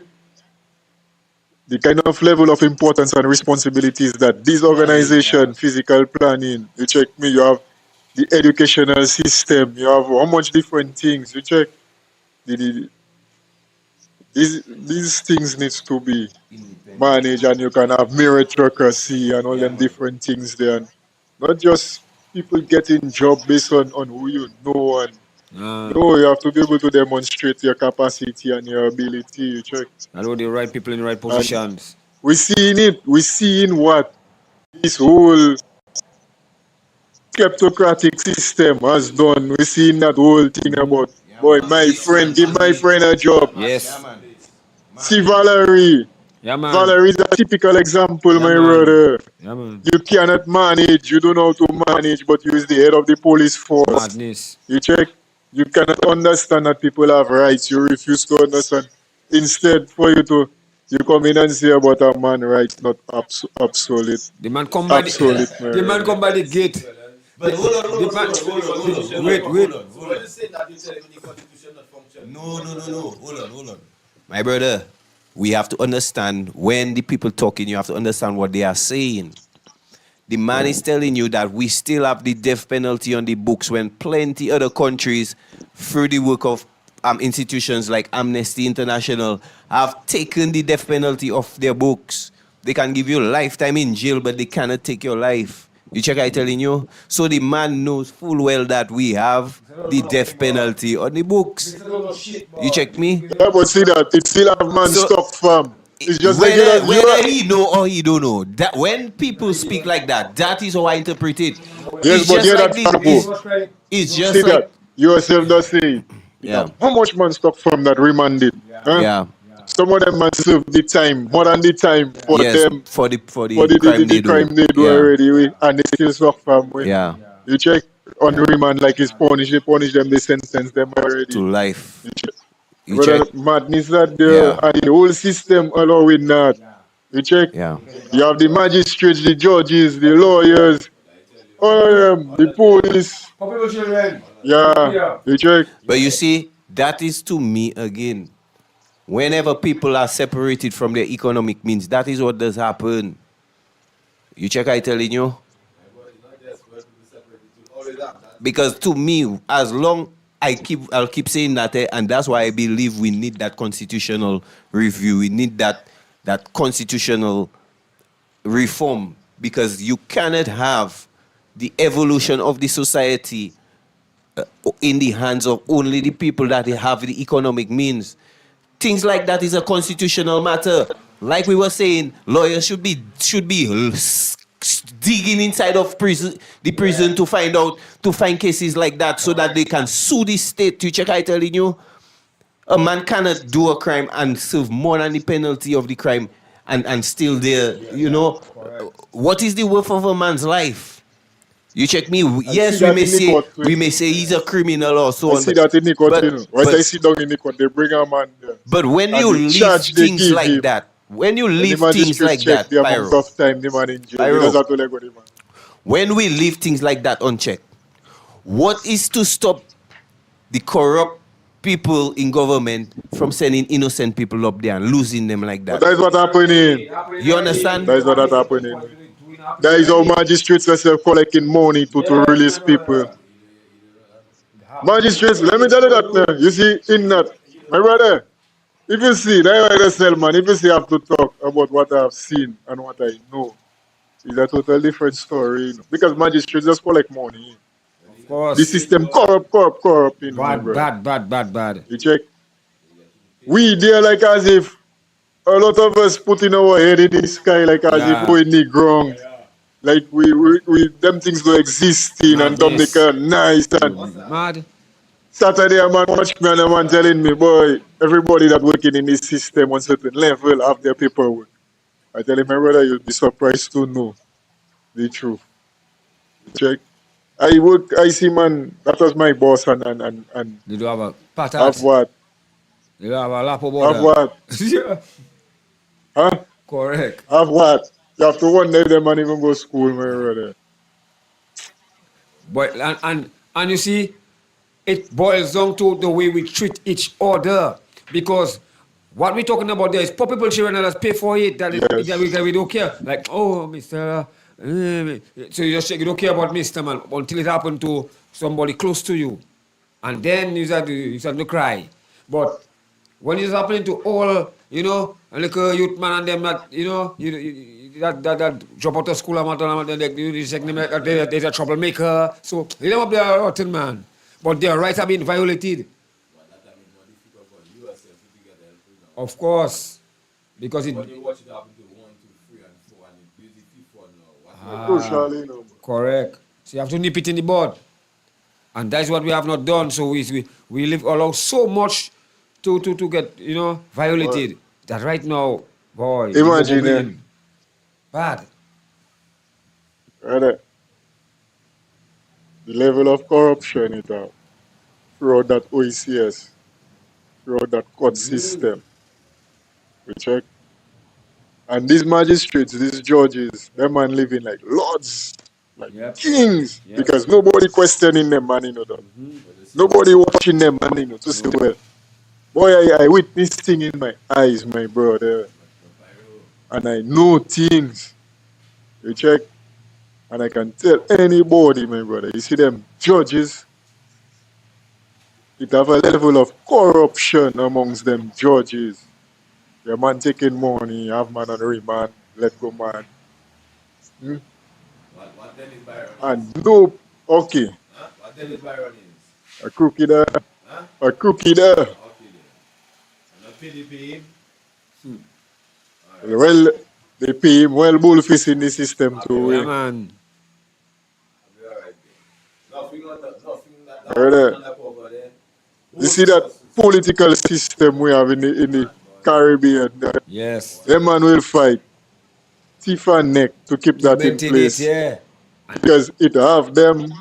the kind of level of importance and responsibilities that this organization, physical planning, you check me, you have the educational system, you have how much different things, you check. These things needs to be managed, and you can have meritocracy and all them different things there. And not just people getting job based on who you know, and no, you have to be able to demonstrate your capacity and your ability, you check. And all the right people in the right positions. We seeing what this whole kleptocratic system has done. We're seeing that whole thing about, boy, my friend, give my friend a job. Yes. See Valerie. Yeah, man. Valerie is a typical example, my man. brother. Yeah, man. You cannot manage, you don't know how to manage, but you is the head of the police force. Madness. You check, you cannot understand that people have rights, you refuse to understand. Instead, for you come in and say about a man rights, not absolute. The man come by the man come by the gate. But hold on. Wait. No. Hold on. My brother, we have to understand when the people talking, you have to understand what they are saying. The man is telling you that we still have the death penalty on the books when plenty other countries, through the work of institutions like Amnesty International, have taken the death penalty off their books. They can give you a lifetime in jail, but they cannot take your life. You check, I telling you? So the man knows full well that we have the death penalty on the books. You check me? Yeah, but see that, it still have man stuck firm. It's just whether he know or he don't know. That when people speak like that, that is how I interpret it. Yes, but yeah, that's taboo. It's just see like that, yourself does say, yeah. How much man stuck from that remanded? Huh? Yeah. Some of them man serve the time, more than the time for them for the crime they do already, and they still stuck from. Yeah. You check on the remand like it's punished, they punish them, they sentence them already. To life. You check. Madness that there, and the whole system allowing that. You check. Yeah. You have the magistrates, the judges, the lawyers, all of them, the police. Yeah. You check. But you see, that is to me again. Whenever people are separated from their economic means, that is what does happen. You check, I telling you? Because to me, as long I'll keep saying that, and that's why I believe we need that constitutional review. We need that constitutional reform, because you cannot have the evolution of the society in the hands of only the people that have the economic means. Things like that is a constitutional matter. Like we were saying, lawyers should be digging inside of the prison to find cases like that, so that they can sue the state. You check, I telling you, a man cannot do a crime and serve more than the penalty of the crime and still there. You know, what is the worth of a man's life? You check me. Yes, we may say he's a criminal or so on. I see that in the court, you know. When they sit down in the court, they bring a man there. But when you leave things like that, when we leave things like that unchecked, what is to stop the corrupt people in government from sending innocent people up there and losing them like that? But that is what happening. You understand? That is what happening. That is how magistrates are collecting money to release people. Magistrates, let me tell you that now. You see, in that, my brother, if you see, that's why I tell man, if you see I have to talk about what I have seen and what I know, it's a totally different story. You know? Because magistrates just collect money. Of course. The system corrupt, you know, my brother. Bad. You check. We there like as if a lot of us putting our head in the sky like as if we're in the ground. Like we them things don't exist in and Dominica nice and Mad. Saturday a man watch me and a man telling me, boy, everybody that working in this system on certain level have their paperwork. I tell him, my brother, you'll be surprised to know the truth. Check. I see man, that was my boss and You do have a have patat. what? You have a lapo Have border. what? Yeah. Huh? Correct. Have what? You have to wonder if them man even go school, my brother. But and you see, it boils down to the way we treat each other. Because what we're talking about there is poor people children that pay for it. That we don't care. Like, oh, Mr. So you don't care about Mr. Man until it happened to somebody close to you. And then you start to cry. But when it's happening to all, you know, and like a youth man and them that, you know, that drop out of school and they're a troublemaker. So they them up there rotten, man. But their rights are being violated. Of course. Because it. Crucial, you know. Correct. So you have to nip it in the bud. And that's what we have not done. So we allow so much to get, you know, violated. That right now, boy, Imagine, eh? Bad. Brother, the level of corruption it have throughout that OECS, throughout that court system. We check. And these magistrates, these judges, them man living like lords, like kings, because nobody questioning them, man, you know. Nobody watching them, man, you know, to say, well, boy, I witness thing in my eyes, my brother, and I know things. You check, and I can tell anybody, my brother. You see them judges, it have a level of corruption amongst them judges. Your man taking money, have man on remand, let go man. And no, okay. A crookider. A crookider. Well, they pay him well bullfish in the system too. Yeah, man. You see that political system we have in the Caribbean? Yes. Them man will fight teeth and neck to keep that in place. Because it have them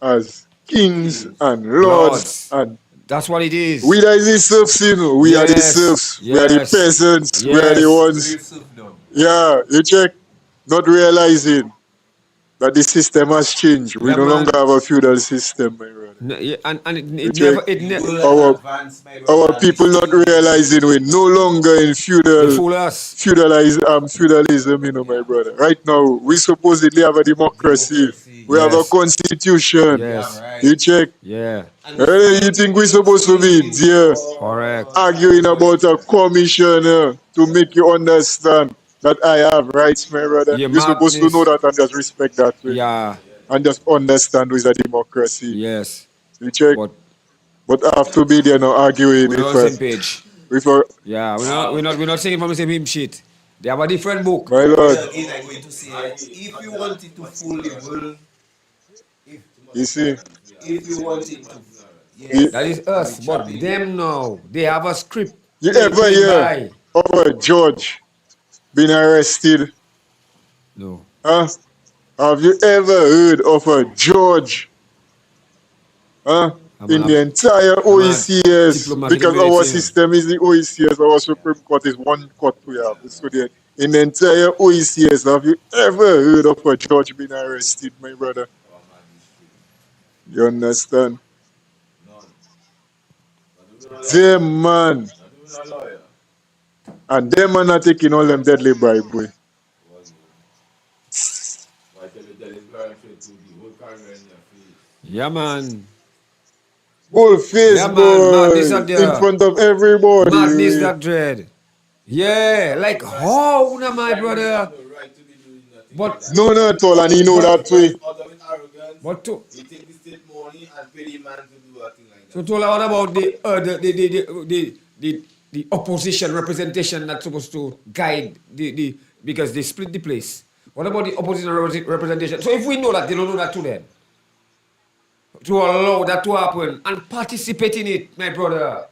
as kings and lords and that's what it is. we are the serfs, you know. We are the serfs. We are the peasants. We are the ones. Yeah, you check. Not realizing that the system has changed. We no longer have a feudal system, my brother. Our people not realizing we're no longer in feudalism, you know, my brother. Right now, we supposedly have a democracy. We have a constitution. You check. Yeah. You think we're supposed to be there arguing about a commissioner to make you understand that I have rights, my brother? You're supposed to know that and just respect that way. Yeah. And just understand with a democracy. Yes. You check. But I have to be there now arguing we're on the same page. Yeah, we're not saying from the same shit. They have a different book. My lord. Again, I'm going to say if you want it to fully well, you see, if you want it to, yes. That is us, but them now, they have a script. You ever hear of a judge being arrested? No. Huh? Have you ever heard of a judge? Huh? In the entire OECS, because our system is the OECS, our Supreme Court is one court we have. So in the entire OECS, have you ever heard of a judge being arrested, my brother? You understand? Them man. And them man are taking all them deadly bribe, boy. Yeah, man. Bull face, Yeah, man, boy. madness out In there. front of everybody. Madness that dread. Yeah, like how now, my brother? But No, not at all, and he know that way. Out of his arrogance, but to he take the state money and pay the man to do a thing like that. so to what about the opposition representation that's supposed to guide the because they split the place. What about the opposition representation? So if we know that they don't know that too, then to allow that to happen and participate in it, my brother.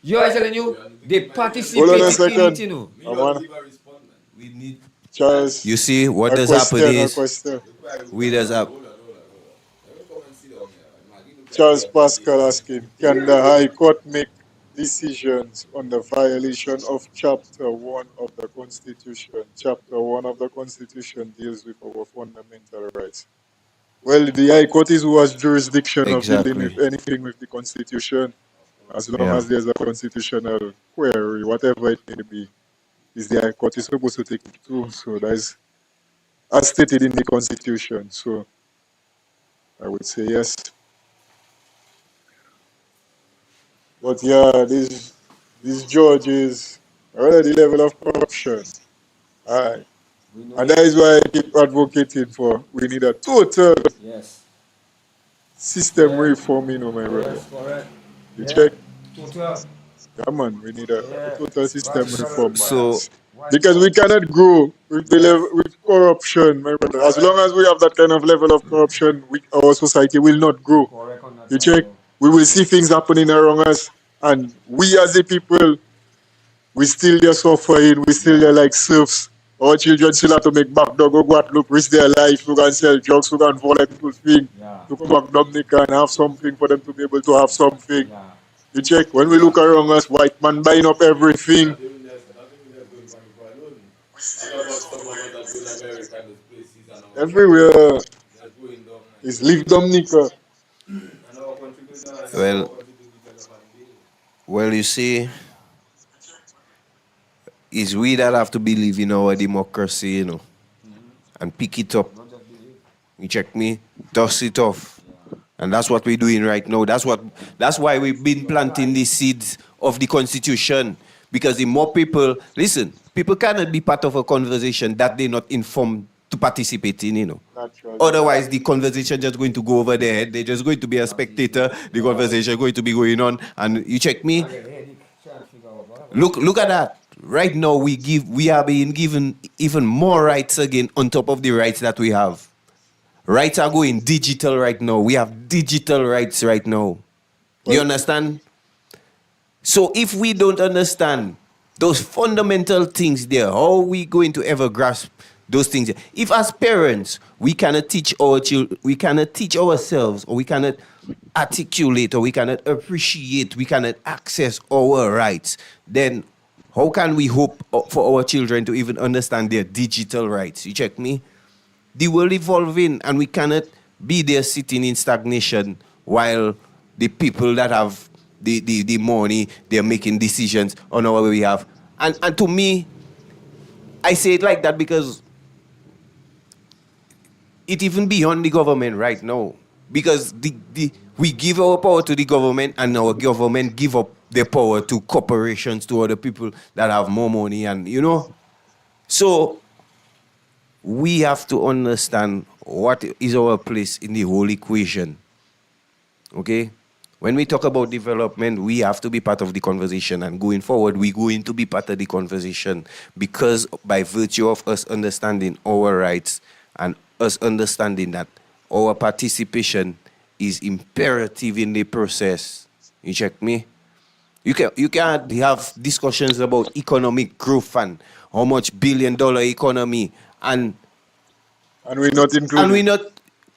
You are telling you they Hold on a participated in it, second. you know. We I don't want give a response, man. We need Charles. You see, what A does happen question. is we does have Hold on. Let me come and sit down here. Man, you look like Charles you are Pascal busy. asking, can the High Court make decisions on the violation of Chapter 1 of the Constitution? Chapter 1 of the Constitution deals with our fundamental rights. Well, the High Court is who has jurisdiction of dealing with exactly. anything with the Constitution, as long Yeah. as there's a constitutional query, whatever it may be, is the High Court is supposed to take it through. So that is as stated in the Constitution. So I would say yes. But yeah, these judges are at the level of corruption. Alright. We know And that is why I keep advocating for we need a total yes. system Yeah. reform, you know, my brother. Yes, correct. You Yeah. check? Total. Yeah, man, we need a Yeah. total system Radical. reform, man. So Because we cannot grow with the level with corruption, my brother. As long as we have that kind of level of corruption, our society will not grow. Correct on that. You check? We will see things happening around us, and we as the people, we still there suffering, we still there like serfs. Our children still have to make back dog, go out, look, risk their life, to go and sell drugs, to go and violate people's thing, Yeah. to come back Dominica and have something for them to be able to have something. Yeah. You check? When we look around us, white man buying up everything. Everywhere is leave Dominica. Well, you see, it's we that have to believe in our democracy, you know, and pick it up. You check me, dust it off. And that's what we're doing right now. That's why we've been planting the seeds of the Constitution. Because the more people, listen, people cannot be part of a conversation that they're not informed to participate in, you know. Naturally. Otherwise, the conversation just going to go over their head. They're just going to be a spectator. The conversation going to be going on. And you check me, look at that. Right now, we are being given even more rights again on top of the rights that we have. Rights are going digital right now. We have digital rights right now. You understand? So if we don't understand those fundamental things there, how are we going to ever grasp those things? If as parents, we cannot teach our children, we cannot teach ourselves, or we cannot articulate, or we cannot appreciate, we cannot access our rights, then how can we hope for our children to even understand their digital rights? You check me? The world evolving, and we cannot be there sitting in stagnation while the people that have the money, they're making decisions on our behalf. And to me, I say it like that because it even beyond the government right now. Because we give our power to the government, and our government give up their power to corporations, to other people that have more money, and you know. So we have to understand what is our place in the whole equation. Okay? When we talk about development, we have to be part of the conversation, and going forward, we're going to be part of the conversation because by virtue of us understanding our rights and us understanding that our participation is imperative in the process. You check me? You can't have discussions about economic growth and how much billion-dollar economy and we're not included. we not.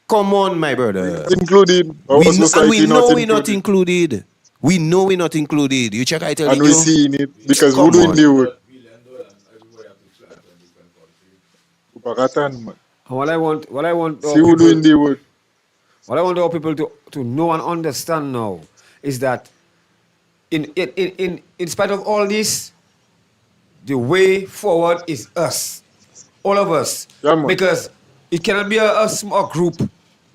Come on, my brother. Included. Our society we know not we're not included. We know we're not included. You check, I tell And you. we seeing it because Come we're doing on. the work. Upakatan, man. What I want See who doing the work. what I want our people to know and understand now is that in spite of all this, the way forward is us. All of us. Yeah, man. Because it cannot be a small group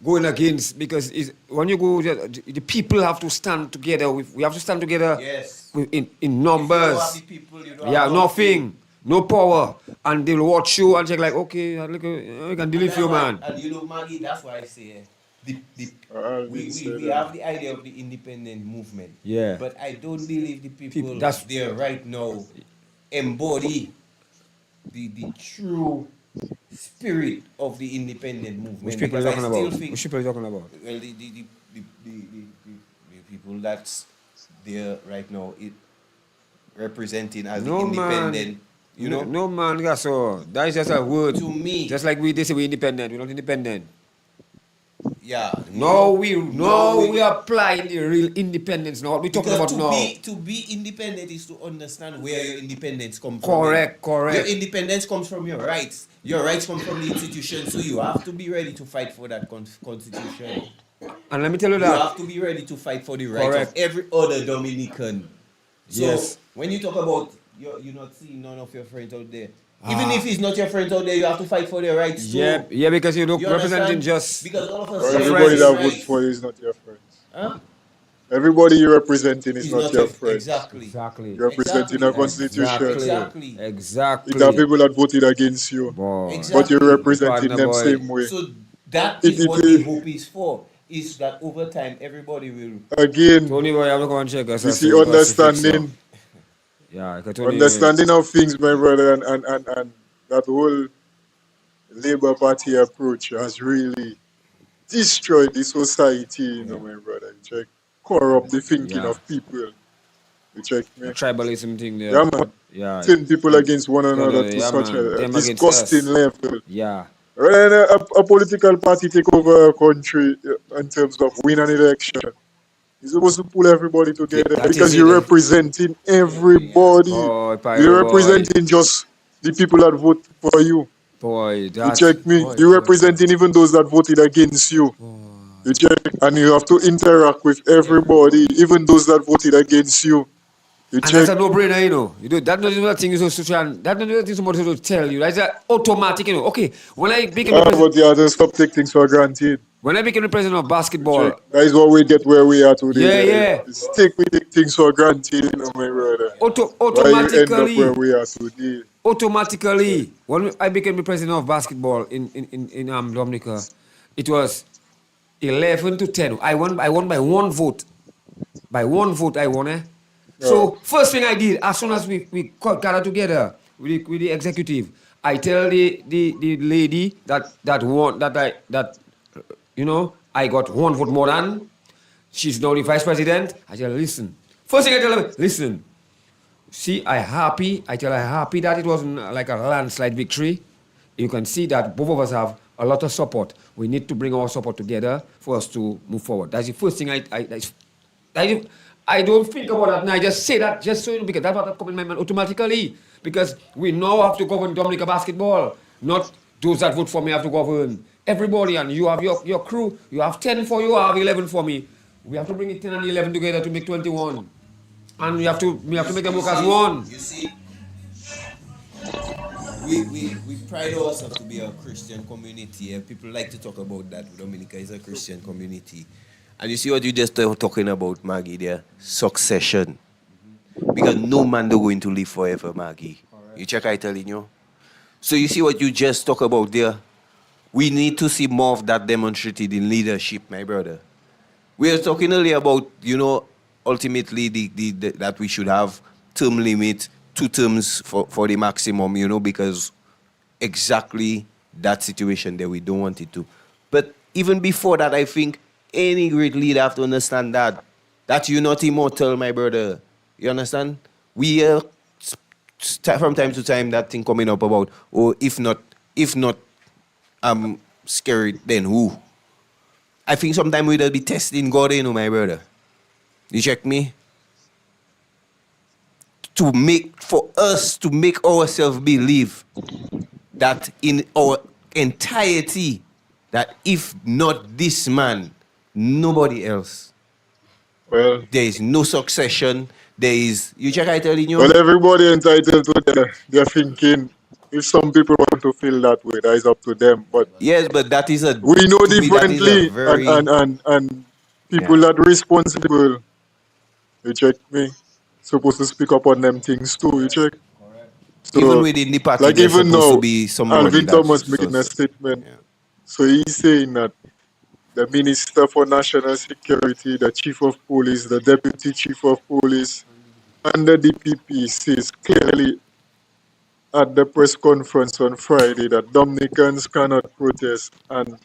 going against, because when you go, the people have to stand together. We have to stand together. Yes. In numbers. You don't have the people, you don't Yeah, have nothing, no power, and they'll watch you and check like, okay, look, we can deal with you, man. And you know, Maggie, that's why I say we that. have the idea of the independent movement. Yeah. But I don't believe the people That's- there right now embody the true spirit of the independent movement. Which people are you Because talking I still about? think- Which people are you talking about? Well, the people that's there right now, it representing as the No, independent, man. you know. No, man, that's all. That is just a word. To me. Just like they say we're independent. We're not independent. Yeah. No, we are applying the real independence. Now, what we're talking Because about now. to be independent is to understand where your independence comes from. Correct. Your independence comes from your rights. Your rights come from the institution, so you have to be ready to fight for that constitution. And let me tell you You that. have to be ready to fight for the rights Correct. of every other Dominican. So Yes. when you talk about you're not seeing none of your friends out there, even if he's not your friend out there, you have to fight for their rights too. Yeah, because you look You representing understand? just. Because all of us Or are everybody friends, that right? vote for you is not your friend. Huh? Everybody you're representing is He's not your friend. Exactly. Exactly. You're representing a constitution. Exactly. Exactly. There are people that voted against you, Boy. Exactly. but you're representing Partner them boy. same way. So that It- is it what is- the hope is for. Is that over time everybody will Again, Tony boy, I'm going to check us. you see understanding, Yeah, Tony. understanding of things, my brother, and that whole Labour Party approach has really destroyed the society, you know, my brother. You check, corrupt the thinking Yeah. of people. You check me. The tribalism thing there. Yeah, man. Yeah. Turn people against one another to Yeah, such man. a Them against disgusting us. level. Yeah. When a political party take over a country in terms of win an election, you're supposed to pull everybody together That is because it, you're eh? representing everybody. Boy, Pyro You're boy. representing just the people that vote for you. Boy, You that's. check me. Boy, You're representing even those that voted against you. You check, and you have to interact with everybody, even those that voted against you. You And check. that's a no-brainer, you know. You do that. Not even a thing you're supposed to try. That not even a thing somebody supposed to tell you. That's a automatic, you know. Okay, when I became the president, But the others stop take things for granted. when I became the president of basketball, Check. That is what we get where we are today. Yeah. Stick with the things for granted, you know, my brother. Why you end up automatically, where we are today? when I became the president of basketball in Dominica, it was 11-10. I won by one vote. By one vote, I won. So first thing I did, as soon as we gathered together with the executive, I tell the lady that won that you know I got one vote more than. She's now the vice president. I tell her, listen. First thing I tell her, listen. See, I tell her happy that it wasn't like a landslide victory. You can see that both of us have a lot of support. We need to bring our support together for us to move forward. That's the first thing I don't think about that now. I just say that just so you know, because that's what comes in my mind automatically. Because we now have to govern Dominica basketball. Not those that vote for me have to govern. Everybody, and you have your crew. You have 10 for you, I have 11 for me. We have to bring it 10 and 11 together to make 21. And we have to make them work as one. You see, we pride ourselves to be a Christian community, and people like to talk about that. Dominica is a Christian community. And you see what you just talking about, Maggie, there? Succession. Because no man is going to live forever, Maggie. You check I telling you? So you see what you just talk about there? We need to see more of that demonstrated in leadership, my brother. We were talking earlier about, ultimately that we should have term limit, 2 terms for the maximum, because exactly that situation that we don't want it to. But even before that, I think any great leader have to understand that you're not immortal, my brother. You understand? We from time to time that thing coming up about, if not I'm scared, then who? I think sometimes we'll be testing God, my brother. You check me? For us to make ourselves believe that in our entirety, that if not this man, nobody else. Well, There is no succession. There is, you check I telling you? everybody entitled to their thinking. if some people want to feel that way, that is up to them. But Yes, but that is a we know to me that is a differently, very and people yeah. that responsible, you check me, supposed to speak up on them things too, you check. Even So, within the party, like there's even supposed to now, be somebody Alvin that's Thomas so, making a so statement. yeah. So he's saying that the Minister for National Security, the Chief of Police, the Deputy Chief of Police, and the DPP says clearly at the press conference on Friday that Dominicans cannot protest and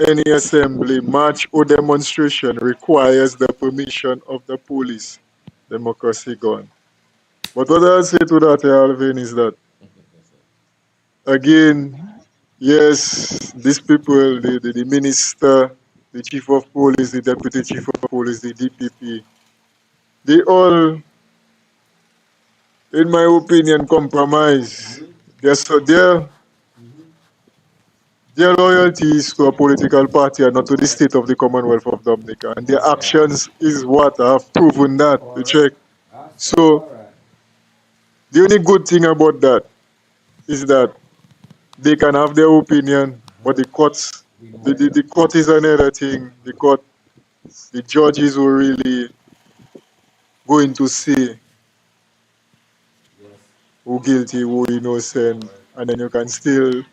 any assembly, march, or demonstration requires the permission of the police. Democracy gone. But what I'll say to that, Alvin, is that again, yes, these people, the minister, the chief of police, the deputy chief of police, the DPP, they all, in my opinion, compromise. Their loyalty is to a political party and not to the state of the Commonwealth of Dominica. And their actions is what have proven that. You check. So the only good thing about that is that they can have their opinion, but the courts, the court is another thing. The court, the judges who really going to say who guilty, who innocent, and then you can still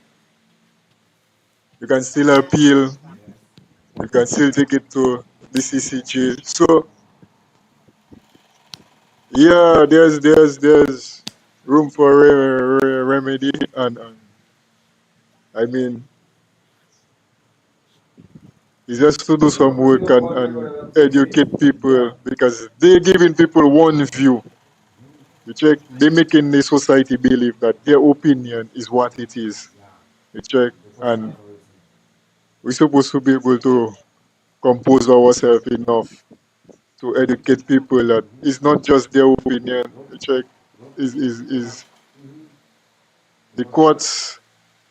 appeal, you can still take it to the CCJ. So yeah, there's room for remedy, and I mean, it's just to do some work and educate people because they're giving people one view. You check, they're making the society believe that their opinion is what it is. You check, and we're supposed to be able to compose ourselves enough to educate people that it's not just their opinion. You check, is the courts,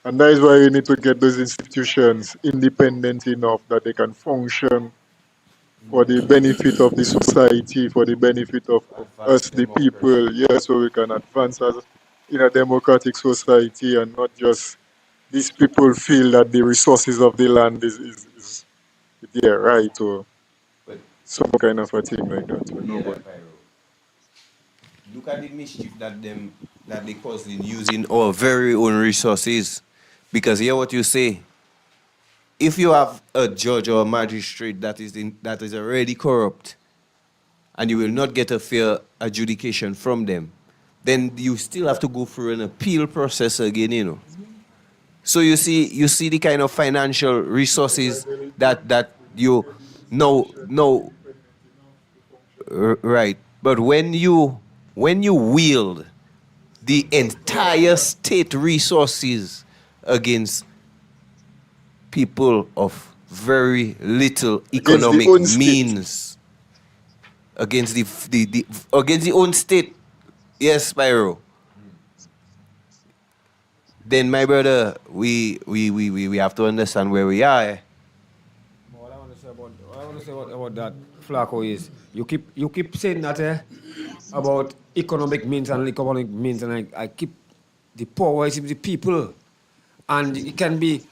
and that is why we need to get those institutions independent enough that they can function for the benefit of the society, for the benefit of us, the people, yeah, so we can advance as in a democratic society and not just these people feel that the resources of the land is their right or But some kind of a thing like that. You know, yeah, but that Pyro. Look at the mischief that they cause in using our very own resources. Because hear what you say. If you have a judge or a magistrate that is already corrupt and you will not get a fair adjudication from them, then you still have to go through an appeal process again, you know. So you see the kind of financial resources that you no right. But when you wield the entire state resources against people of very little against the economic own state. means, against the against the own state, yes, Spyro, then my brother, we have to understand where we are. What I want to say about that, Flacco, is you keep saying that about economic means and economic means, and I keep the power is with the people, and it can be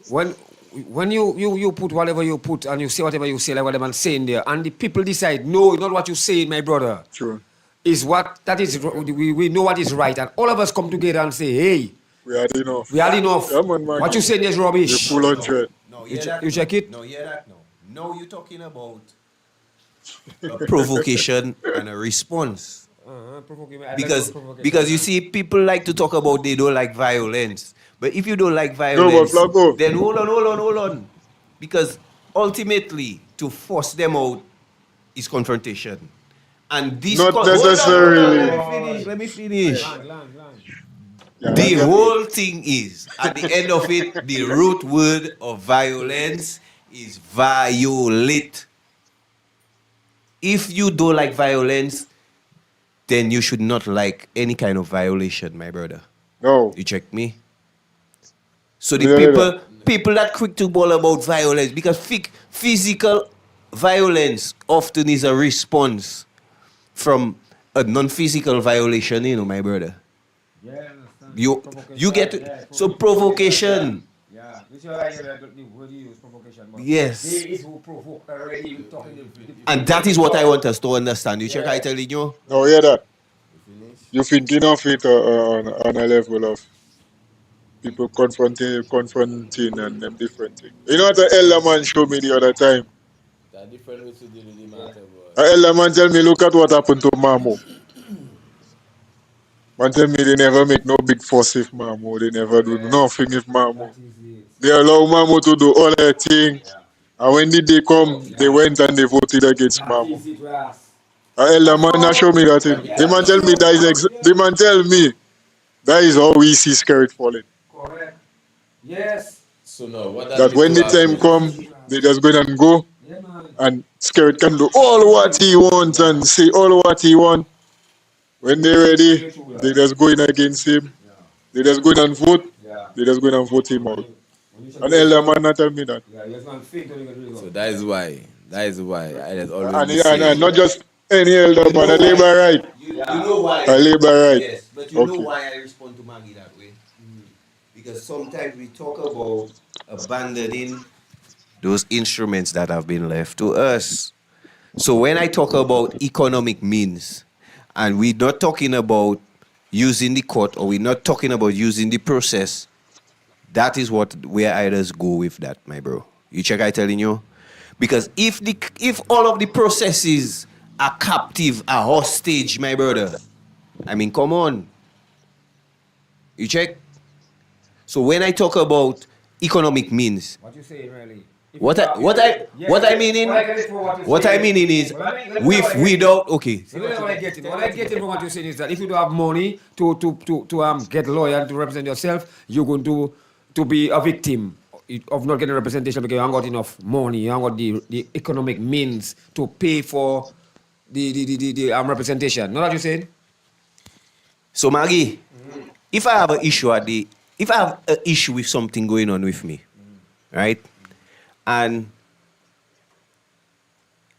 when you put whatever you put and you say whatever you say, like what the man saying there, and the people decide no, not what you say, my brother, True. is what that is. We know what is right, and all of us come together and say, hey, We had enough. we had enough. Come on, What you Maggie. saying is You're rubbish. full on thread. No, You hear that. you check it. No, hear that. No, you're talking about a provocation and a response. Because you see, people like to talk about they don't like violence. But if you don't like No, but violence, Flacco, then hold on. Because ultimately, to force them out is confrontation. And this not hold on, necessarily. let me finish. Yeah, The yeah. whole thing is, at the end of it, the root word of violence is violate. If you don't like violence, then you should not like any kind of violation, my brother. No. You check me? So the Yeah. people that quick to ball about violence, because physical violence often is a response from a non-physical violation, my brother. Yeah, I understand. You get so provocation. Yeah, which I hear the word you use provocation, but Yes. there is who provoke already. You talking And that is what I want us to understand. You check I telling you? Now hear that. Finish. You thinking of it on a level of people confronting and them different things. You know what the elder man showed me the other time? There are different ways to deal with the matter, The boy. elder man tell me, look at what happened to Mamo. Man tell me they never make no big fuss with Mamo. They never do nothing with Mamo. that is it. They allow Mamo to do all their thing. Yeah, And when did they come, they went and they voted against that Mamo. is it, Ras. The elder man now show me that thing. The man tell me that the man tell me that is how we see Spirit falling. Correct. Yes. So now, what That when the time come, they just go and go, Yeah, man. and Spirit can do all what he wants and say all what he wants. When they're ready, they just go in against him. Yeah. They just go in and vote. Yeah. They just go in and vote him out. When you And the elder man not tell me that. yeah, you just want to think when you get rid So of. that is why. That is why I just always And, be saying. and not just any elder, but a labor right. You know why? A labor right. Yes, but you know Okay. why I respond to Maggie that way? Because sometimes we talk about abandoning those instruments that have been left to us. So when I talk about economic means, and we're not talking about using the court or we're not talking about using the process, that is what where I just go with that, my bro. You check I telling you? Because if all of the processes are captive, are hostage, my brother, I mean, come on. You check? So when I talk about economic means, What you say, really? what I meaning is with without okay. What I get from what you're saying is that if you don't have money to get lawyer to represent yourself, you're going to be a victim of not getting representation because you haven't got enough money, you haven't got the economic means to pay for the representation. Know what you're saying? So Maggie, if I have an issue if I have an issue with something going on with me, right? And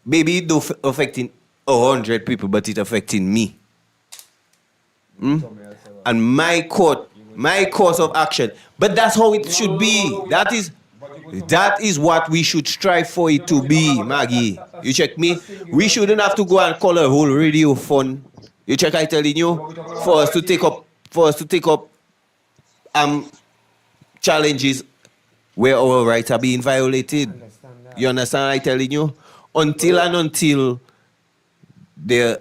maybe it don't affecting 100 people, but it affecting me. And my course of action. But that's how it should be. That is what we should strive for it to be, Maggie. You check me? We shouldn't have to go and call a whole radio phone. You check I telling you? For us to take up challenges where our rights are being violated. You understand I telling you? Until the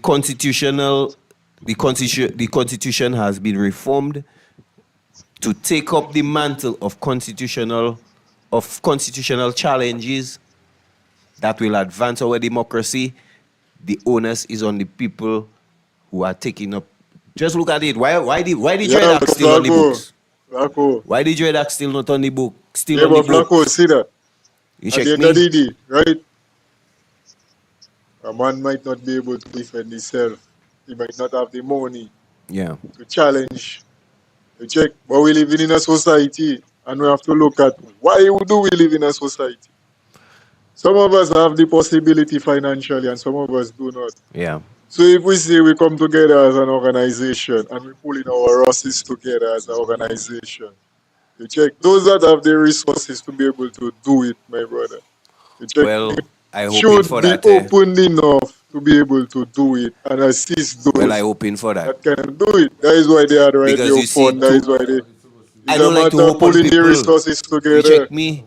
constitution has been reformed to take up the mantle of constitutional challenges that will advance our democracy. The onus is on the people who are taking up. Just look at it. Why the Dread Act still on the books? Flacco. Why the Dread Act still not on the book? Still Yeah, on the but Flacco, books? see that. You At check the end of me? the day, right? A man might not be able to defend himself. He might not have the money Yeah. to challenge. You check. But we live in a society, and we have to look at why do we live in a society. Some of us have the possibility financially, and some of us do not. Yeah. So if we say we come together as an organization and we pull in our resources together as an organization, you check. Those that have the resources to be able to do it, my brother, you check. Well, I hoping Should for be that. open enough to be able to do it and assist those Well, I hoping for that. that can do it. That is why they are the Because radio you see, fund. That is why they. I It's a don't like to matter hope of on pulling the people. resources You together. check me?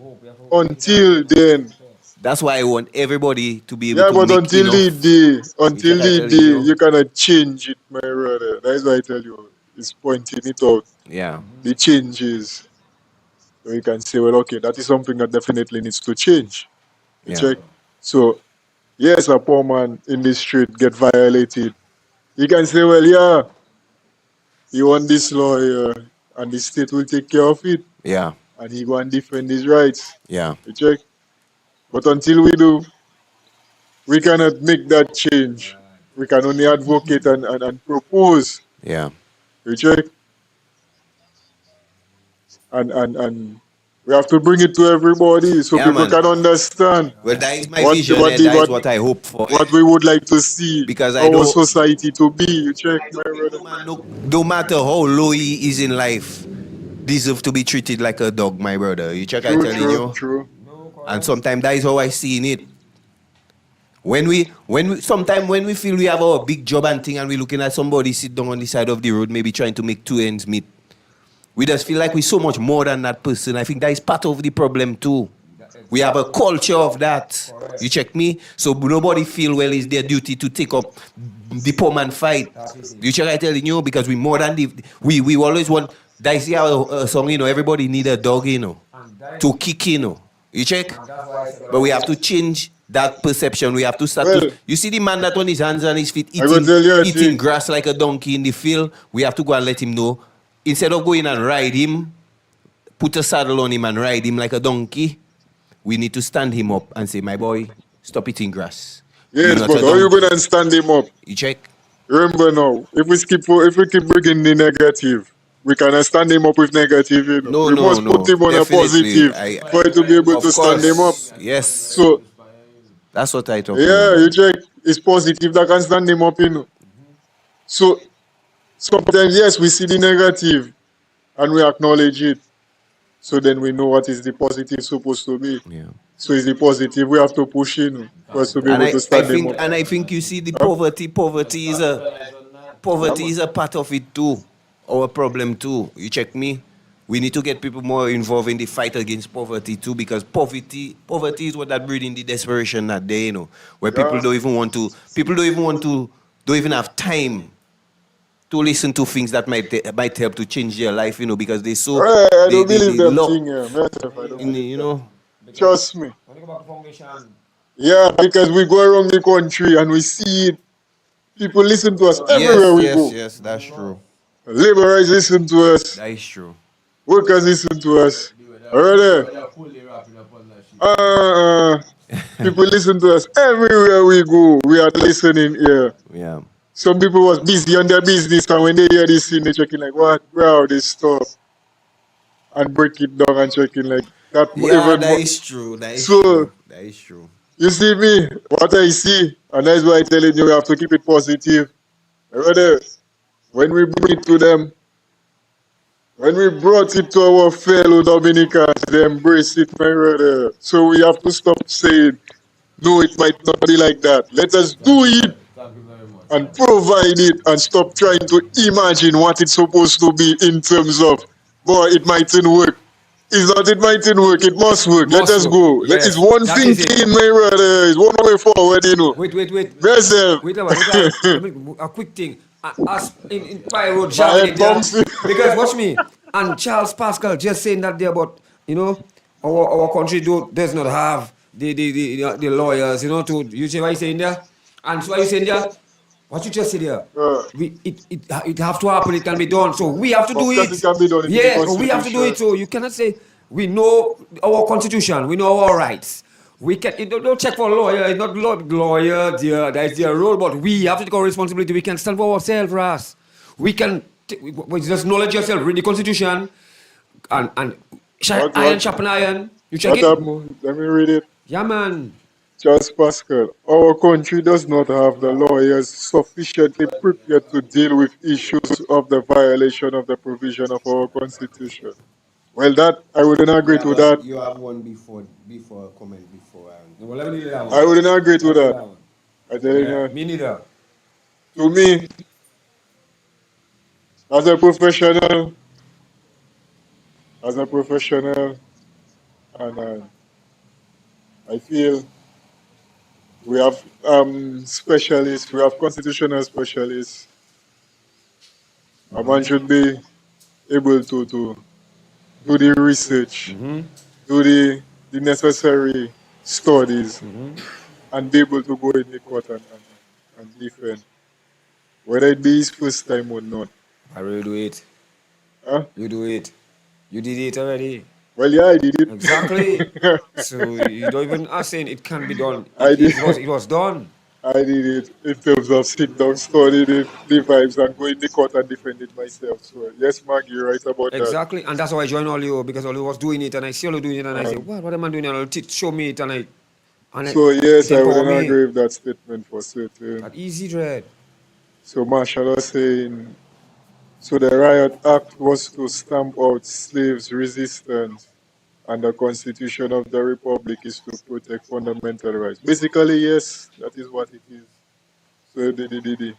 Until then, That's why I want everybody to be able yeah, to but make until enough. the check I tell you. you cannot change it, my brother. That is why I tell you, it's pointing it out. Yeah. The changes. So you can say, well, okay, that is something that definitely needs to change. You Yeah. check. So yes, a poor man in the street get violated. You can say, well, yeah, you want this law here, and the state will take care of it, Yeah. and he go and defend his rights. Yeah. You check. But until we do, we cannot make that change. We can only advocate and propose. Yeah. You check. And We have to bring it to everybody so Yeah, people man. can understand Well, that is my what- vision, what and the- that is what- what I hope for. what we would like to see Because I our know- society to be. You check, my brother. Man, no matter how low he is in life, deserve to be treated like a dog, my brother. You check, I True, telling you. true. And sometimes that is how I seen it. When we sometimes when we feel we have our big job and thing and we're looking at somebody sit down on the side of the road, maybe trying to make two ends meet. We just feel like we're so much more than that person. I think that is part of the problem too. We have a culture of that. You check me? So nobody feel well it's their duty to take up the poor man fight. You check I telling you? Because we more than we always want that is our song, you know, everybody need a dog, you know, to kick, you know. You check? But we have to change that perception. We have to start Well, to. You see the man that on his hands and his feet I go tell you a eating thing. grass like a donkey in the field. We have to go and let him know. Instead of going and ride him, put a saddle on him and ride him like a donkey, we need to stand him up and say, my boy, stop eating grass. You're Yes, not but a how you donkey." going to stand him up? You check? Remember now, if we keep bringing the negative, we cannot stand him up with negative. You know? We must put him on Definitely. a positive for it to be able Of to stand him up. course. Yes. So That's what I talk yeah, about. you check. It's positive that can stand him up. You know. So sometimes yes, we see the negative and we acknowledge it. So then we know what is the positive supposed to be. Yeah. So it's the positive we have to push in for us to be And able to stand him up. I think you see the poverty is a part of it too. Our problem too. You check me? We need to get people more involved in the fight against poverty too, because poverty is what that breeding the desperation that day, you know, where people Yeah. don't even have time to listen to things that might help to change their life, you know, because they so I don't they believe them lock thing here. Myself, I don't in the, believe you them. know. Trust me. When you go back to foundation, Yeah, because we go around the country and we see it. People listen to us everywhere we go. Yes, that's true. Laborers listen to us. That is true. Workers listen to us. Already. People listen to us everywhere we go. We are listening here. Yeah. Some people was busy on their business, and when they hear this thing, they checking like, what, bro, this stuff, and break it down and checking like that. Yeah, Even that more. is true. That is So- true. That is true. You see me, what I see, and that's why I'm telling you, we have to keep it positive. Already. When we bring it to them, when we brought it to our fellow Dominicans, they embrace it, my brother. So we have to stop saying, no, it might not be like that. Let us do it and provide it and stop trying to imagine what it's supposed to be in terms of, boy, it mightn't work. It's not, it mightn't work, it must work. Let Must us work. go. Yes, It's one that thing is it. in, my brother. It's one way forward, you know. wait. Myself. Wait a quick thing. As in Pyro My jamming head it there. bumps. Because watch me. And Charles Pascal just saying that there about, you know, our country does not have the lawyers, you know, to you see what you saying there? And so what you saying there? What you just said there? It have to happen, it can be done. So we have to do Of course it. it can be done in the Yeah, so we have to do it. So you cannot say we know our constitution, we know our rights. We can don't check for a lawyer, it's not lawyer, that is their role, but we have to take our responsibility. We can stand for ourselves, Ras. We can we just knowledge yourself, read the constitution and What- iron what- sharpen iron. You check What it? happened? Let me read it. Yeah, man. Charles Pascal, our country does not have the lawyers sufficiently prepared to deal with issues of the violation of the provision of our constitution. Well, that I wouldn't agree to that. You have one before comment before. Well, let me do that one. I wouldn't agree to that. one. I tell you, Yeah, me neither. to me, as a professional, and I feel we have specialists, we have constitutional specialists. A man should be able to do the research, do the necessary studies, and be able to go in the court and defend. Whether it be his first time or not. I will do it. Huh? You do it. You did it already. Well, yeah, I did it. Exactly. So you don't even are saying it can be done. I did. It was done. I did it in terms of sit down, study the vibes, and go in the court and defend it myself. So yes, Mark, you're right about that. Exactly, and that's how I joined Olio, because Olio was doing it, and I see Olio doing it, and I say, what am I doing? And Olio show me it, and So yes, it I empower wouldn't me. agree with that statement for certain. That easy, dread. So Marshall was saying, so the Riot Act was to stamp out slaves' resistance, and the Constitution of the Republic is to protect fundamental rights. Basically, yes, that is what it is. So the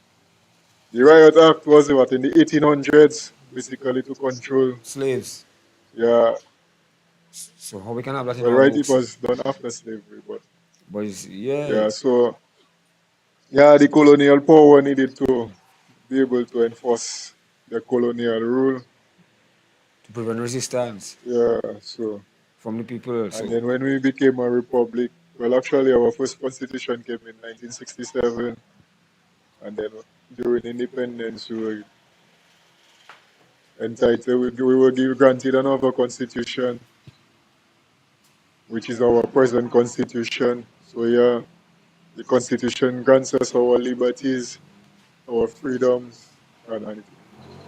Riot Act was what, in the 1800s, basically to control Slaves. Yeah. So how we can have that in Well, our right, books? it was done after slavery, but But yeah, so yeah, the colonial power needed to be able to enforce the colonial rule. To prevent resistance. Yeah, so from the people. So. And then when we became a republic, well, actually, our first constitution came in 1967, and then during independence, we were entitled, we were granted another constitution, which is our present constitution. So yeah, the constitution grants us our liberties, our freedoms, and it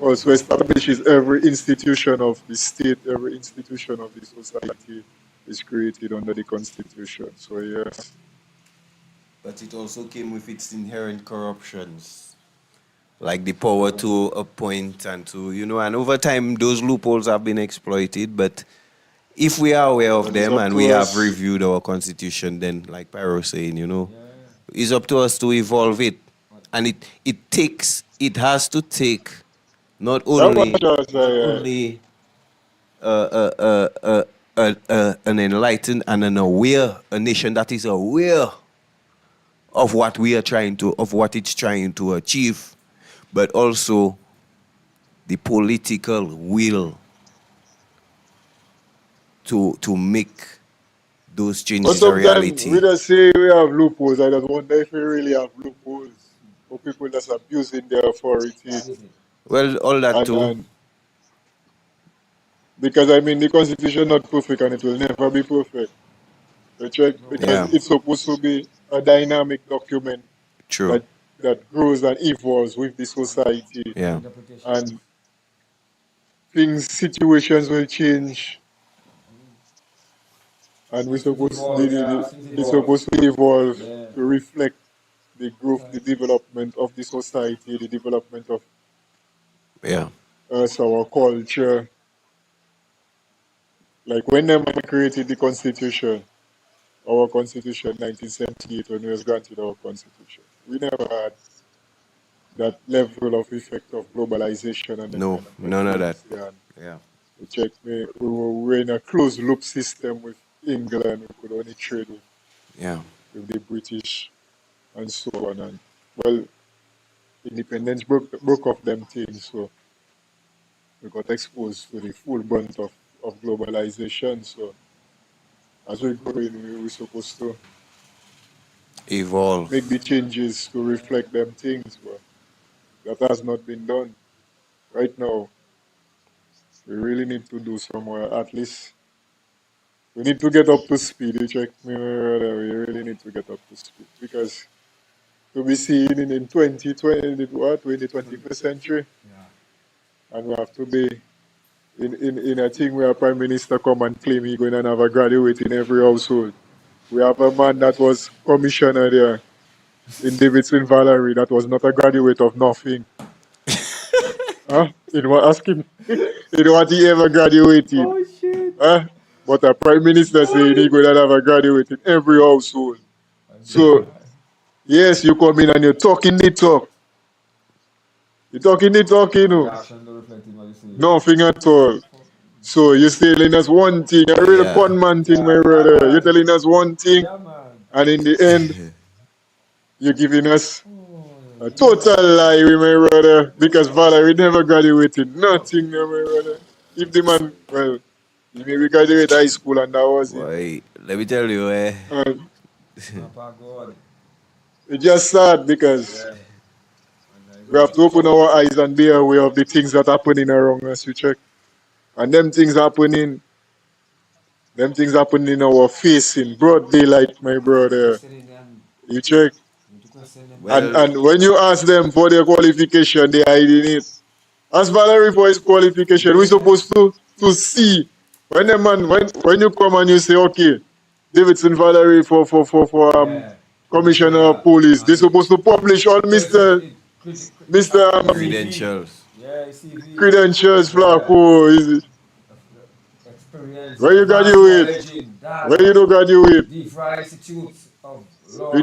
also establishes every institution of the state, every institution of the society is created under the constitution. So yes. But it also came with its inherent corruptions, like the power to appoint and to, and over time those loopholes have been exploited. But if we are aware of them and we have reviewed our constitution, then like Pyro saying, it's up to us to evolve it. And it has to take not only an enlightened and a nation that is aware of what it's trying to achieve, but also the political will to make those changes a reality. We just say we have loopholes. I just wonder if we really have loopholes for people that's abusing their authority. Well, all that too. Because I mean, the constitution not perfect and it will never be perfect. Because it's supposed to be a dynamic document. True. That grows and evolves with the society. Yeah. And situations will change. And it's supposed to evolve to reflect the growth, the development of the society, the development of us, our culture. Like when they created the Constitution, our Constitution, 1978, when we was granted our Constitution, we never had that level of effect of globalization and none of that. Yeah. Check me, we were in a closed loop system with England. We could only trade with the British and so on. And well, independence broke off them things, so we got exposed to the full brunt of globalization. So as we go in, we're supposed to evolve, make the changes to reflect them things, but that has not been done. Right now, we really need to do somewhere, at least we need to get up to speed. You check me, brother. We really need to get up to speed, because to be seen in 21st century, and we have to be in a thing where a prime minister come and claim he's going to have a graduate in every household. We have a man that was commissioner there in Davidson Valerie that was not a graduate of nothing. You know, ask him, you know what he ever graduated? Oh, shit. But a prime minister saying he's going to have a graduate in every household. So, yes, you come in and you're talking the talk. You're talking the talk, you know. Nothing at all. So you're telling us one thing, a real con man thing, my brother. You're telling us one thing, and in the end, you're giving us a total lie, my brother, because Valerie never graduated. Nothing, my brother. If the man, well, he maybe graduated high school and that was it. Let me tell you, it's just sad because we have to open our eyes and be aware of the things that are happening around us, you check. And them things happening in our face in broad daylight, my brother. You check. And when you ask them for their qualification, they hiding it. As Valerie for his qualification, we're supposed to see when the man when you come and you say, okay, Davidson Valerie for Commissioner of Police, they're supposed to publish all Mr. Credentials. Credentials, Flacco, is it? Where you graduate? Where you don't graduate? You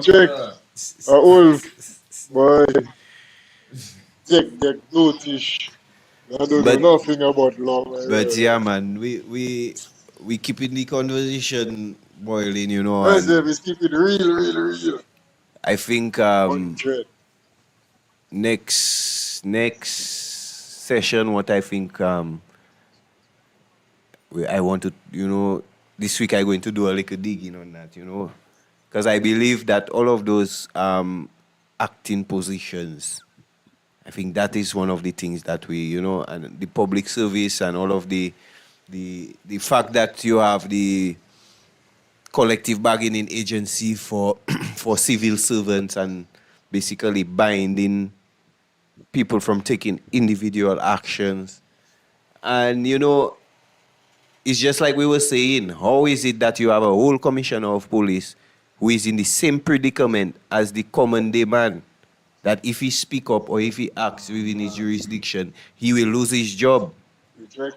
check. Old boy. Check the notice. I don't know nothing about law. But yeah, man, we keeping the conversation boiling, you know. I say we keep it real. I think 100. next session, what I think I want to, you know, this week I'm going to do a little digging on that, you know, because I believe that all of those acting positions, I think that is one of the things that we, you know, and the public service and all of the fact that you have the collective bargaining agency for for civil servants and basically binding people from taking individual actions. And, you know, it's just like we were saying, how is it that you have a whole commissioner of police who is in the same predicament as the common day man, that if he speak up or if he acts within his jurisdiction, he will lose his job?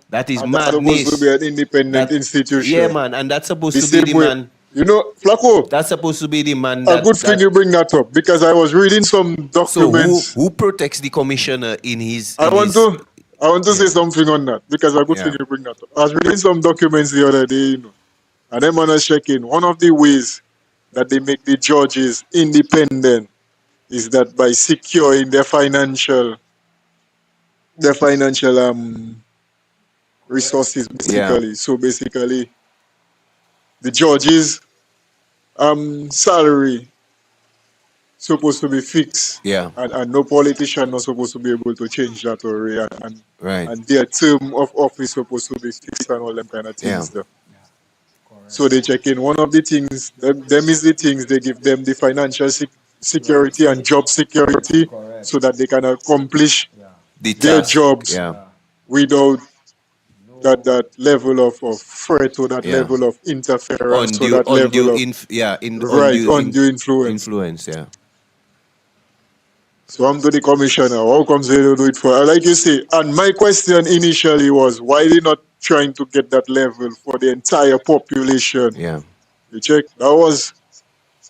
That is and madness. that's supposed to be an independent institution. Yeah, man, and that's supposed The to be same the way. man. You know, Flacco, That's supposed to be the man. a good thing you bring that up because I was reading some So documents. who protects the commissioner in his? I want to say something on that because a good thing you bring that up. I was reading some documents the other day, you know, and them man was checking. One of the ways that they make the judges independent is that by securing their financial resources, basically. Yeah. So basically, the judges' salary supposed to be fixed. Yeah. And no politician not supposed to be able to change that or Right. and their term of office supposed to be fixed and all them kind of things. Yeah. So they check in. One of the things, them is the things they give them the financial security and job security so that they can accomplish their task. jobs Yeah. without that level of threat or that level of interference or that level of undue influence. Influence, yeah. So I'm to the commissioner. How comes they don't do it for? Like you say, and my question initially was, why they not trying to get that level for the entire population? Yeah. You check? That was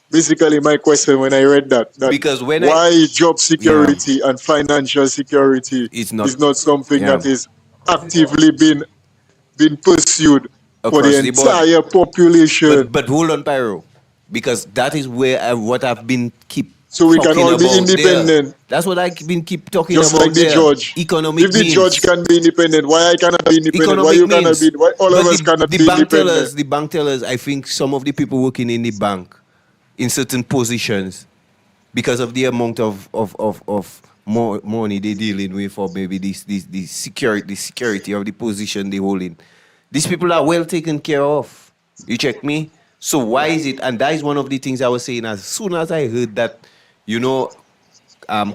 basically my question when I read that. Because why job security and financial security is not something that is actively being pursued for the entire population. But hold on, Pyro, because that is where what I've been so we can all be independent. There. That's what I've been talking just about. Just like the judge. Economic if the means. Judge can be independent, why I cannot be independent? Why you cannot be? Why all of us cannot be independent? The bank tellers, I think some of the people working in the bank, in certain positions, because of the amount of more money they're dealing with, or maybe the security of the position they hold in. These people are well taken care of. You check me? So why is it? And that is one of the things I was saying. As soon as I heard that, you know,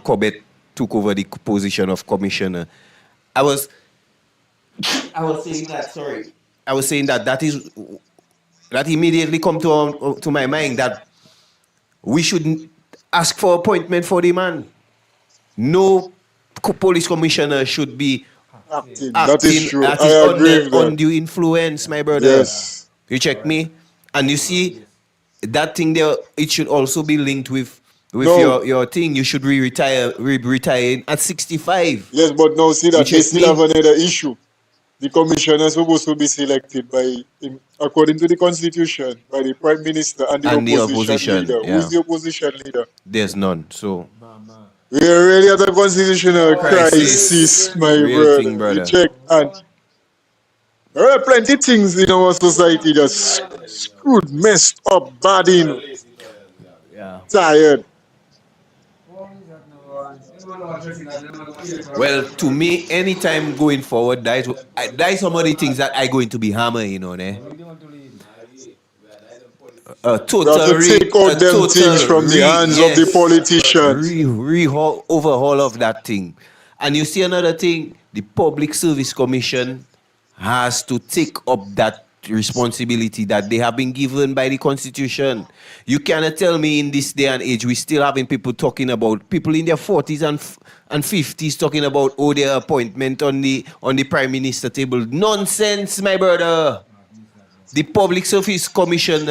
Corbett took over the position of commissioner, I was saying that. Sorry, I was saying that that immediately come to my mind that we should ask for appointment for the man. No police commissioner should be acting that is true. That I is agree with that. undue influence, my brother. Yes. You check me? And you see, that thing there, it should also be linked with your thing. You should retire at 65. Yes, but now see that they still have another issue. The commissioner is supposed to be selected according to the constitution, by the prime minister and the opposition leader. Yeah. Who's the opposition leader? There's none. So we are really at a constitutional crisis, my brother. You check, and there are plenty of things in our society that's screwed, messed up, bad in, tired. Well, to me, anytime going forward, that is some of the things that I going to be hammering on. We have to take out them things from the hands of the politicians. Overhaul of that thing. And you see another thing, the Public Service Commission has to take up that responsibility that they have been given by the Constitution. You cannot tell me in this day and age we still having people talking about people in their 40s and 50s talking about their appointment on the Prime Minister table. Nonsense, my brother. The Public Service Commission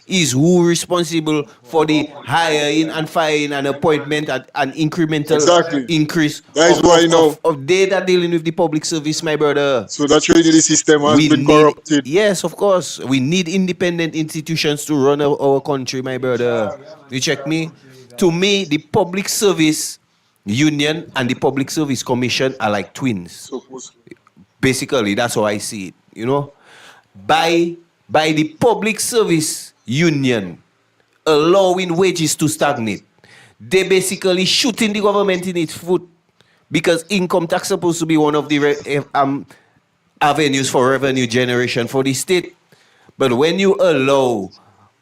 is who responsible for the hiring and firing and appointment and incremental increase of data dealing with the public service, my brother. So that's really the system has been corrupted. Yes, of course. We need independent institutions to run our country, my brother. You check me? To me, the Public Service Union and the Public Service Commission are like twins. Basically, that's how I see it, you know? By the Public Service Union allowing wages to stagnate, they basically shooting the government in its foot, because income tax is supposed to be one of the avenues for revenue generation for the state. But when you allow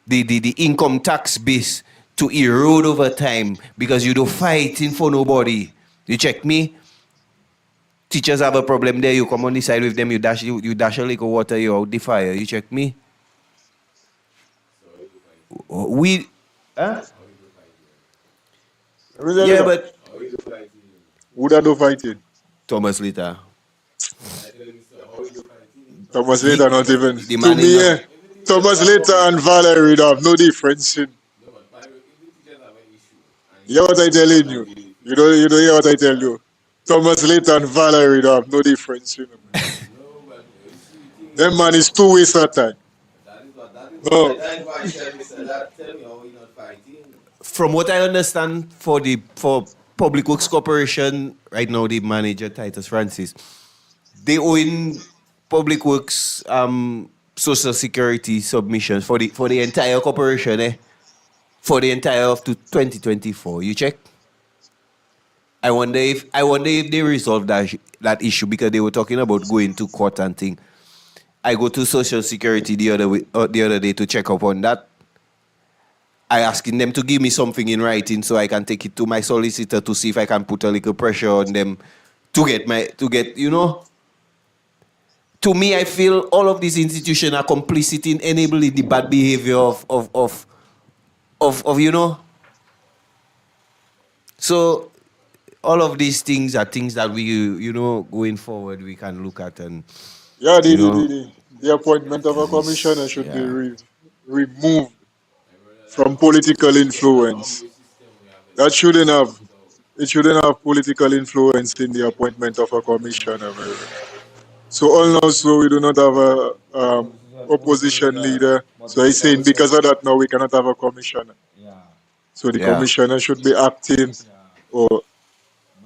the income tax base to erode over time because you don't fighting for nobody, you check me? Teachers have a problem there, you come on the side with them, you dash a little water, you out the fire. You check me? Yeah, but who that do fighting? Thomas Litter. Thomas Litter not even. To me, yeah. Thomas Litter and Valerie have no difference. You hear what I telling you? You don't hear what I tell you? Thomas Litter and Valerie have no difference. You know, them man is 2 ways at time. No. From what I understand, for Public Works Corporation, right now the manager Titus Francis, they own Public Works Social Security submissions for the entire corporation, for the entire of 2024. You check? I wonder if they resolved that issue, because they were talking about going to court and thing. I go to Social Security the other day to check up on that. I asking them to give me something in writing so I can take it to my solicitor to see if I can put a little pressure on them to get you know. To me, I feel all of these institutions are complicit in enabling the bad behavior of you know. So all of these things are things that we, you know, going forward we can look at and. Yeah, the appointment of a commissioner should be removed from political influence. It shouldn't have political influence in the appointment of a commissioner. So also we do not have a opposition leader. So he's saying because of that now we cannot have a commissioner. So the commissioner should be acting, or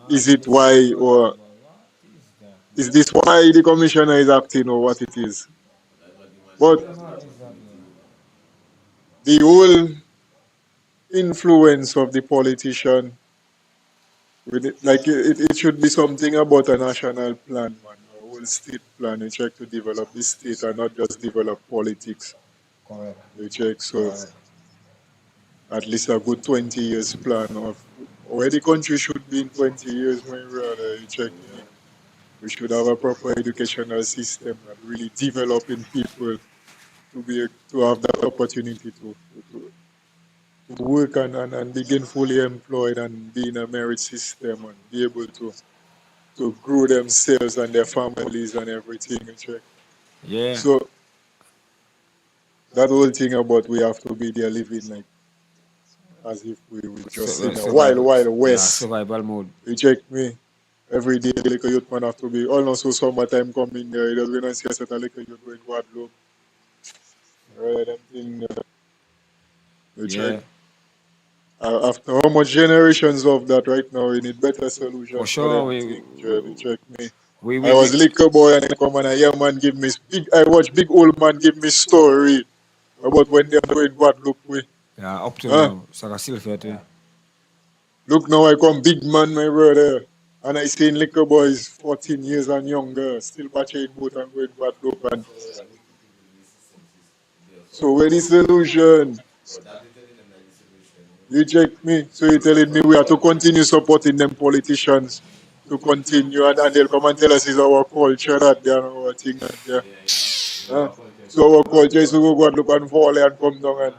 is it why, or is this why the commissioner is acting, or what it is? But the whole influence of the politician, it should be something about a national plan, man, a whole state plan. You check to develop the state and not just develop politics. Correct. You check, so at least a good 20 years plan of where the country should be in 20 years, my brother. You check. We should have a proper educational system that really developing people to have that opportunity to work and begin fully employed and be in a merit system and be able to grow themselves and their families and everything. Yeah. So that whole thing about we have to be there living like as if we were just in a wild west. Survival mode. You check me. Every day, like a youth man have to be. Also, summertime coming there. It doesn't see a set of like a youth going Guadeloupe. Right, them thing. You check. After how much generations of that right now, we need better solutions. For sure, you check me. I was liquor boy and I come and a young man give me I watch big old man give me story about when they're going Guadeloupe. Yeah, up to now. So I still feel it. Look now, I come big man, my brother. And I seen liquor boys 14 years and younger, still watching boat and going Guadeloupe. And So where the solution? You check me. So you're telling me we have to continue supporting them politicians to continue and they'll come and tell us it's our culture that they are our thing. Yeah. So our culture is to go and look and fall and come down and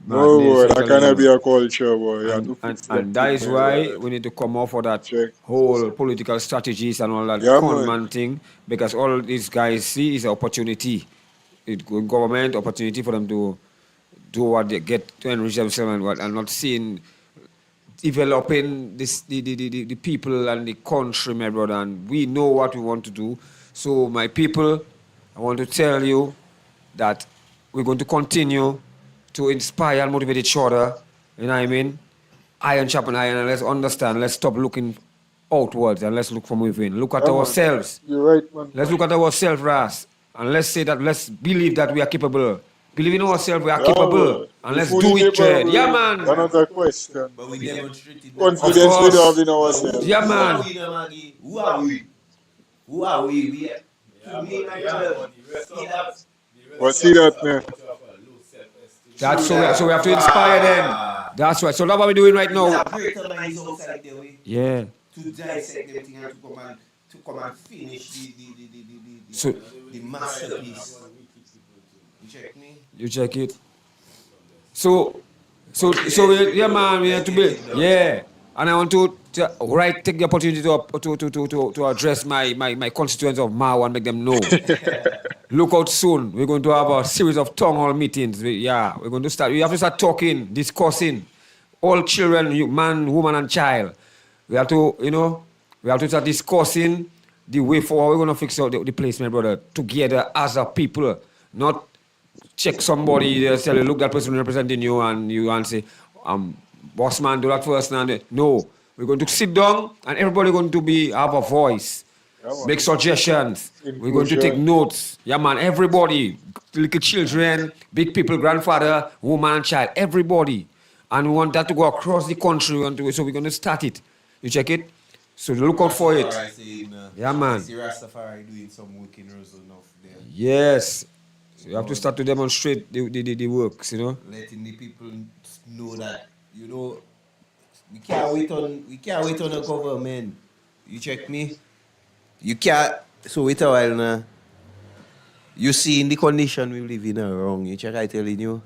no boy, that cannot be a culture, boy. You have to fix them And that is thing, why brother. we need to come off for that Check. whole political strategies and all that Yeah, con man. man thing, because all these guys see is an opportunity. It government opportunity for them to do what they get to enrich themselves and what, and not seeing developing the people and the country, my brother. And we know what we want to do. So my people, I want to tell you that we're going to continue to inspire and motivate each other. You know what I mean? Iron sharpen iron, and let's understand. Let's stop looking outwards and let's look from within. Look at Yeah, man. ourselves. You're right, man. Let's look at ourselves, Ras. And let's say that, let's believe that we are capable. Believe in ourselves, we are Yeah, capable. man. And We let's fully do it, capable. Trade. Yeah, man. Another question. But we demonstrated that. Confidence we course. have in ourselves. Yeah, man. Who are we, now, Maggie? Who are we? Who are we? We are. To me, my brother, see that? But see that, man. That's so we have to inspire them. That's right. So that's what we're doing right now. Greater minds outside the way Yeah. to dissect them thing and to come and finish So the masterpiece. You check me? you check it. So yeah, man, we have to be, yeah. And I want to take the opportunity to address my constituents of Mao and make them know. Look out soon. We're going to have a series of town hall meetings. We're going to start. We have to start talking, discussing. All children, man, woman, and child. We have to, we have to start discussing the way forward. We're going to fix out the place, my brother, together as a people. Not check somebody, they tell you, look, that person representing you, and you and say, boss man, do that first. No, we're going to sit down, and everybody going to have a voice. Make suggestions. We're going to take notes. Yeah, man, everybody, little children, big people, grandfather, woman, and child, everybody. And we want that to go across the country, so we're going to start it. You check it? So look out for it. Yeah, man. See Rastafari doing some work in Rosal enough there. Yes. So you have to start to demonstrate the works, Letting the people know that, we can't wait on the government. You check me? You can't. So wait a while now. You see in the condition we live in wrong. You check I telling you.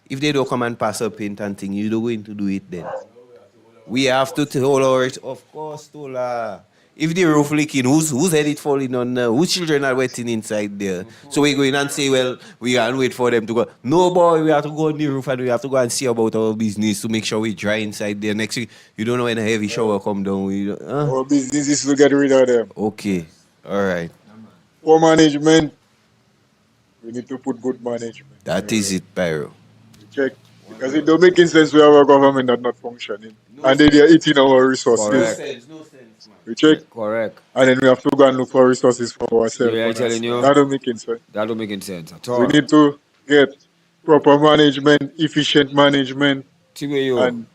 If they don't come and pass a paint and thing, you don't going to do it then. We have to hold our, of course, Tola. If the roof leaking, whose head it falling on now? Whose children are wetting inside there? So we go in and say, well, we can't wait for them to go. No, boy, we have to go on the roof and we have to go and see about our business to make sure we dry inside there. Next week, you don't know when a heavy shower come down. Our business is to get rid of them. Okay, all right. For management, we need to put good management. That is it, Pyro. Check. Because it don't make sense we have a government that not functioning. And they are eating our resources. Correct. No sense, man. We check. Correct. And then we have to go and look for resources for ourselves. Yeah, I'm telling you. That don't make sense. That don't make any sense at We all. need to get proper management, efficient management, Tiwe and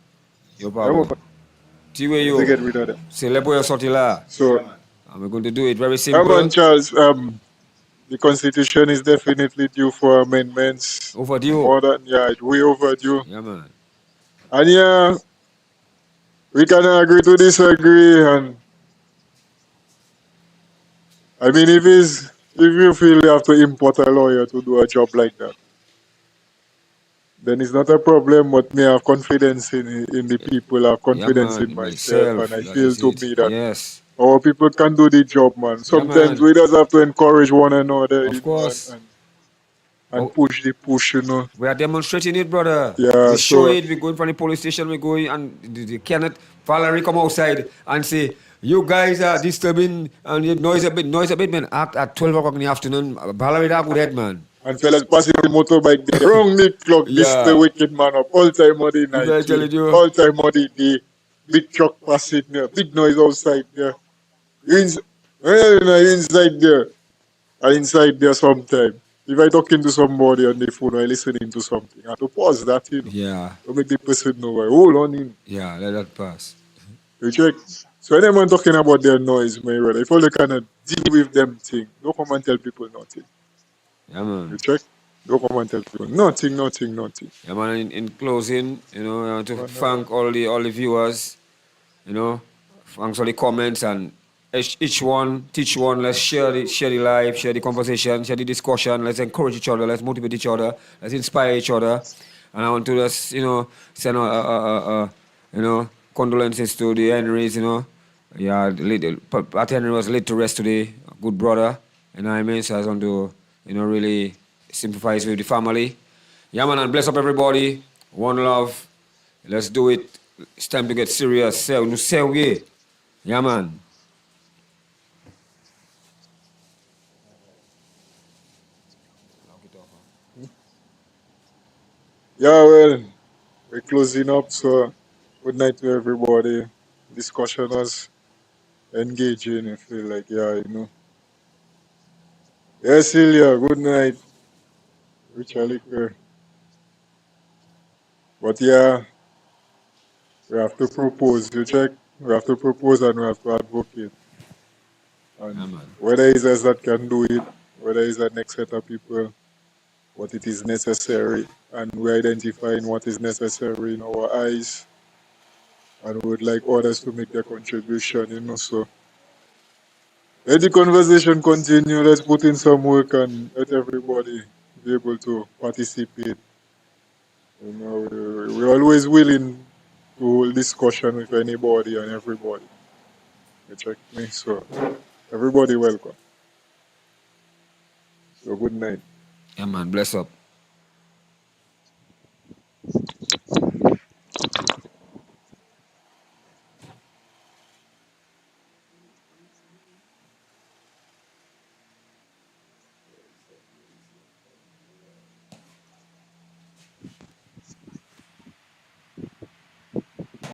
yo papa. Tiwe to get yo. rid of them. C'est le boy sorti là. So, And we're going to do it very come simple. on, Charles. The constitution is definitely due for amendments. Overdue. More than, it's way overdue. Yeah, man. And we can agree to disagree. And I mean, if you feel you have to import a lawyer to do a job like that, then it's not a problem. But me have confidence in the people. I have confidence in myself, and I That feel is to it. me that Yes. our people can do the job, man. Sometimes man. we just have to encourage one another, Of course. and push the push, We are demonstrating it, brother. Yeah, We show so- it. We're going from the police station. We're going, and they cannot. Valerie come outside and say, "You guys are disturbing and you noise a bit, man." At 12 o'clock in the afternoon, Valerie that good head, man. And fellas passing the motorbike there. Wrong the clock, this Yeah. the wicked man up. All time of the night. I telling you? All time of the day. Big truck passing there. Big noise outside there. You inside there. I inside there sometime. If I talking to somebody on the phone or I listening to something, I have to pause that, Yeah, to make the person know, hold on in. yeah, let that pass. You check. So when anyone talking about their noise, my brother, if all you cannot deal with them thing, don't come and tell people nothing. Yeah, man. You check. Don't come and tell people. Nothing. Yeah, man. In closing, I want to thank all the viewers. Thanks for the comments and each one, teach one. Let's share the live, share the conversation, share the discussion. Let's encourage each other. Let's motivate each other. Let's inspire each other. And I want to just send condolences to the Henrys. Yeah, Pat Henry was laid to rest today. A good brother. You know what I mean? So I just want to really sympathize with the family. Yeah, man, and bless up everybody. One love. Let's do it. It's time to get serious. Moun Séwyè. Yeah, man. Yeah, well, we're closing up. So good night to everybody. Discussion was engaging. I feel like, yeah. Yeah, Celia, good night. Richard Liquor. But yeah, we have to propose. You check? We have to propose and we have to advocate. And Yeah, man. whether it's us that can do it, whether it's the next set of people, what it is necessary, and we're identifying what is necessary in our eyes, and we would like others to make their contribution. So let the conversation continue. Let's put in some work and let everybody be able to participate. We're always willing to hold discussion with anybody and everybody. You check me? So everybody welcome. So good night. Yeah, man. Bless up.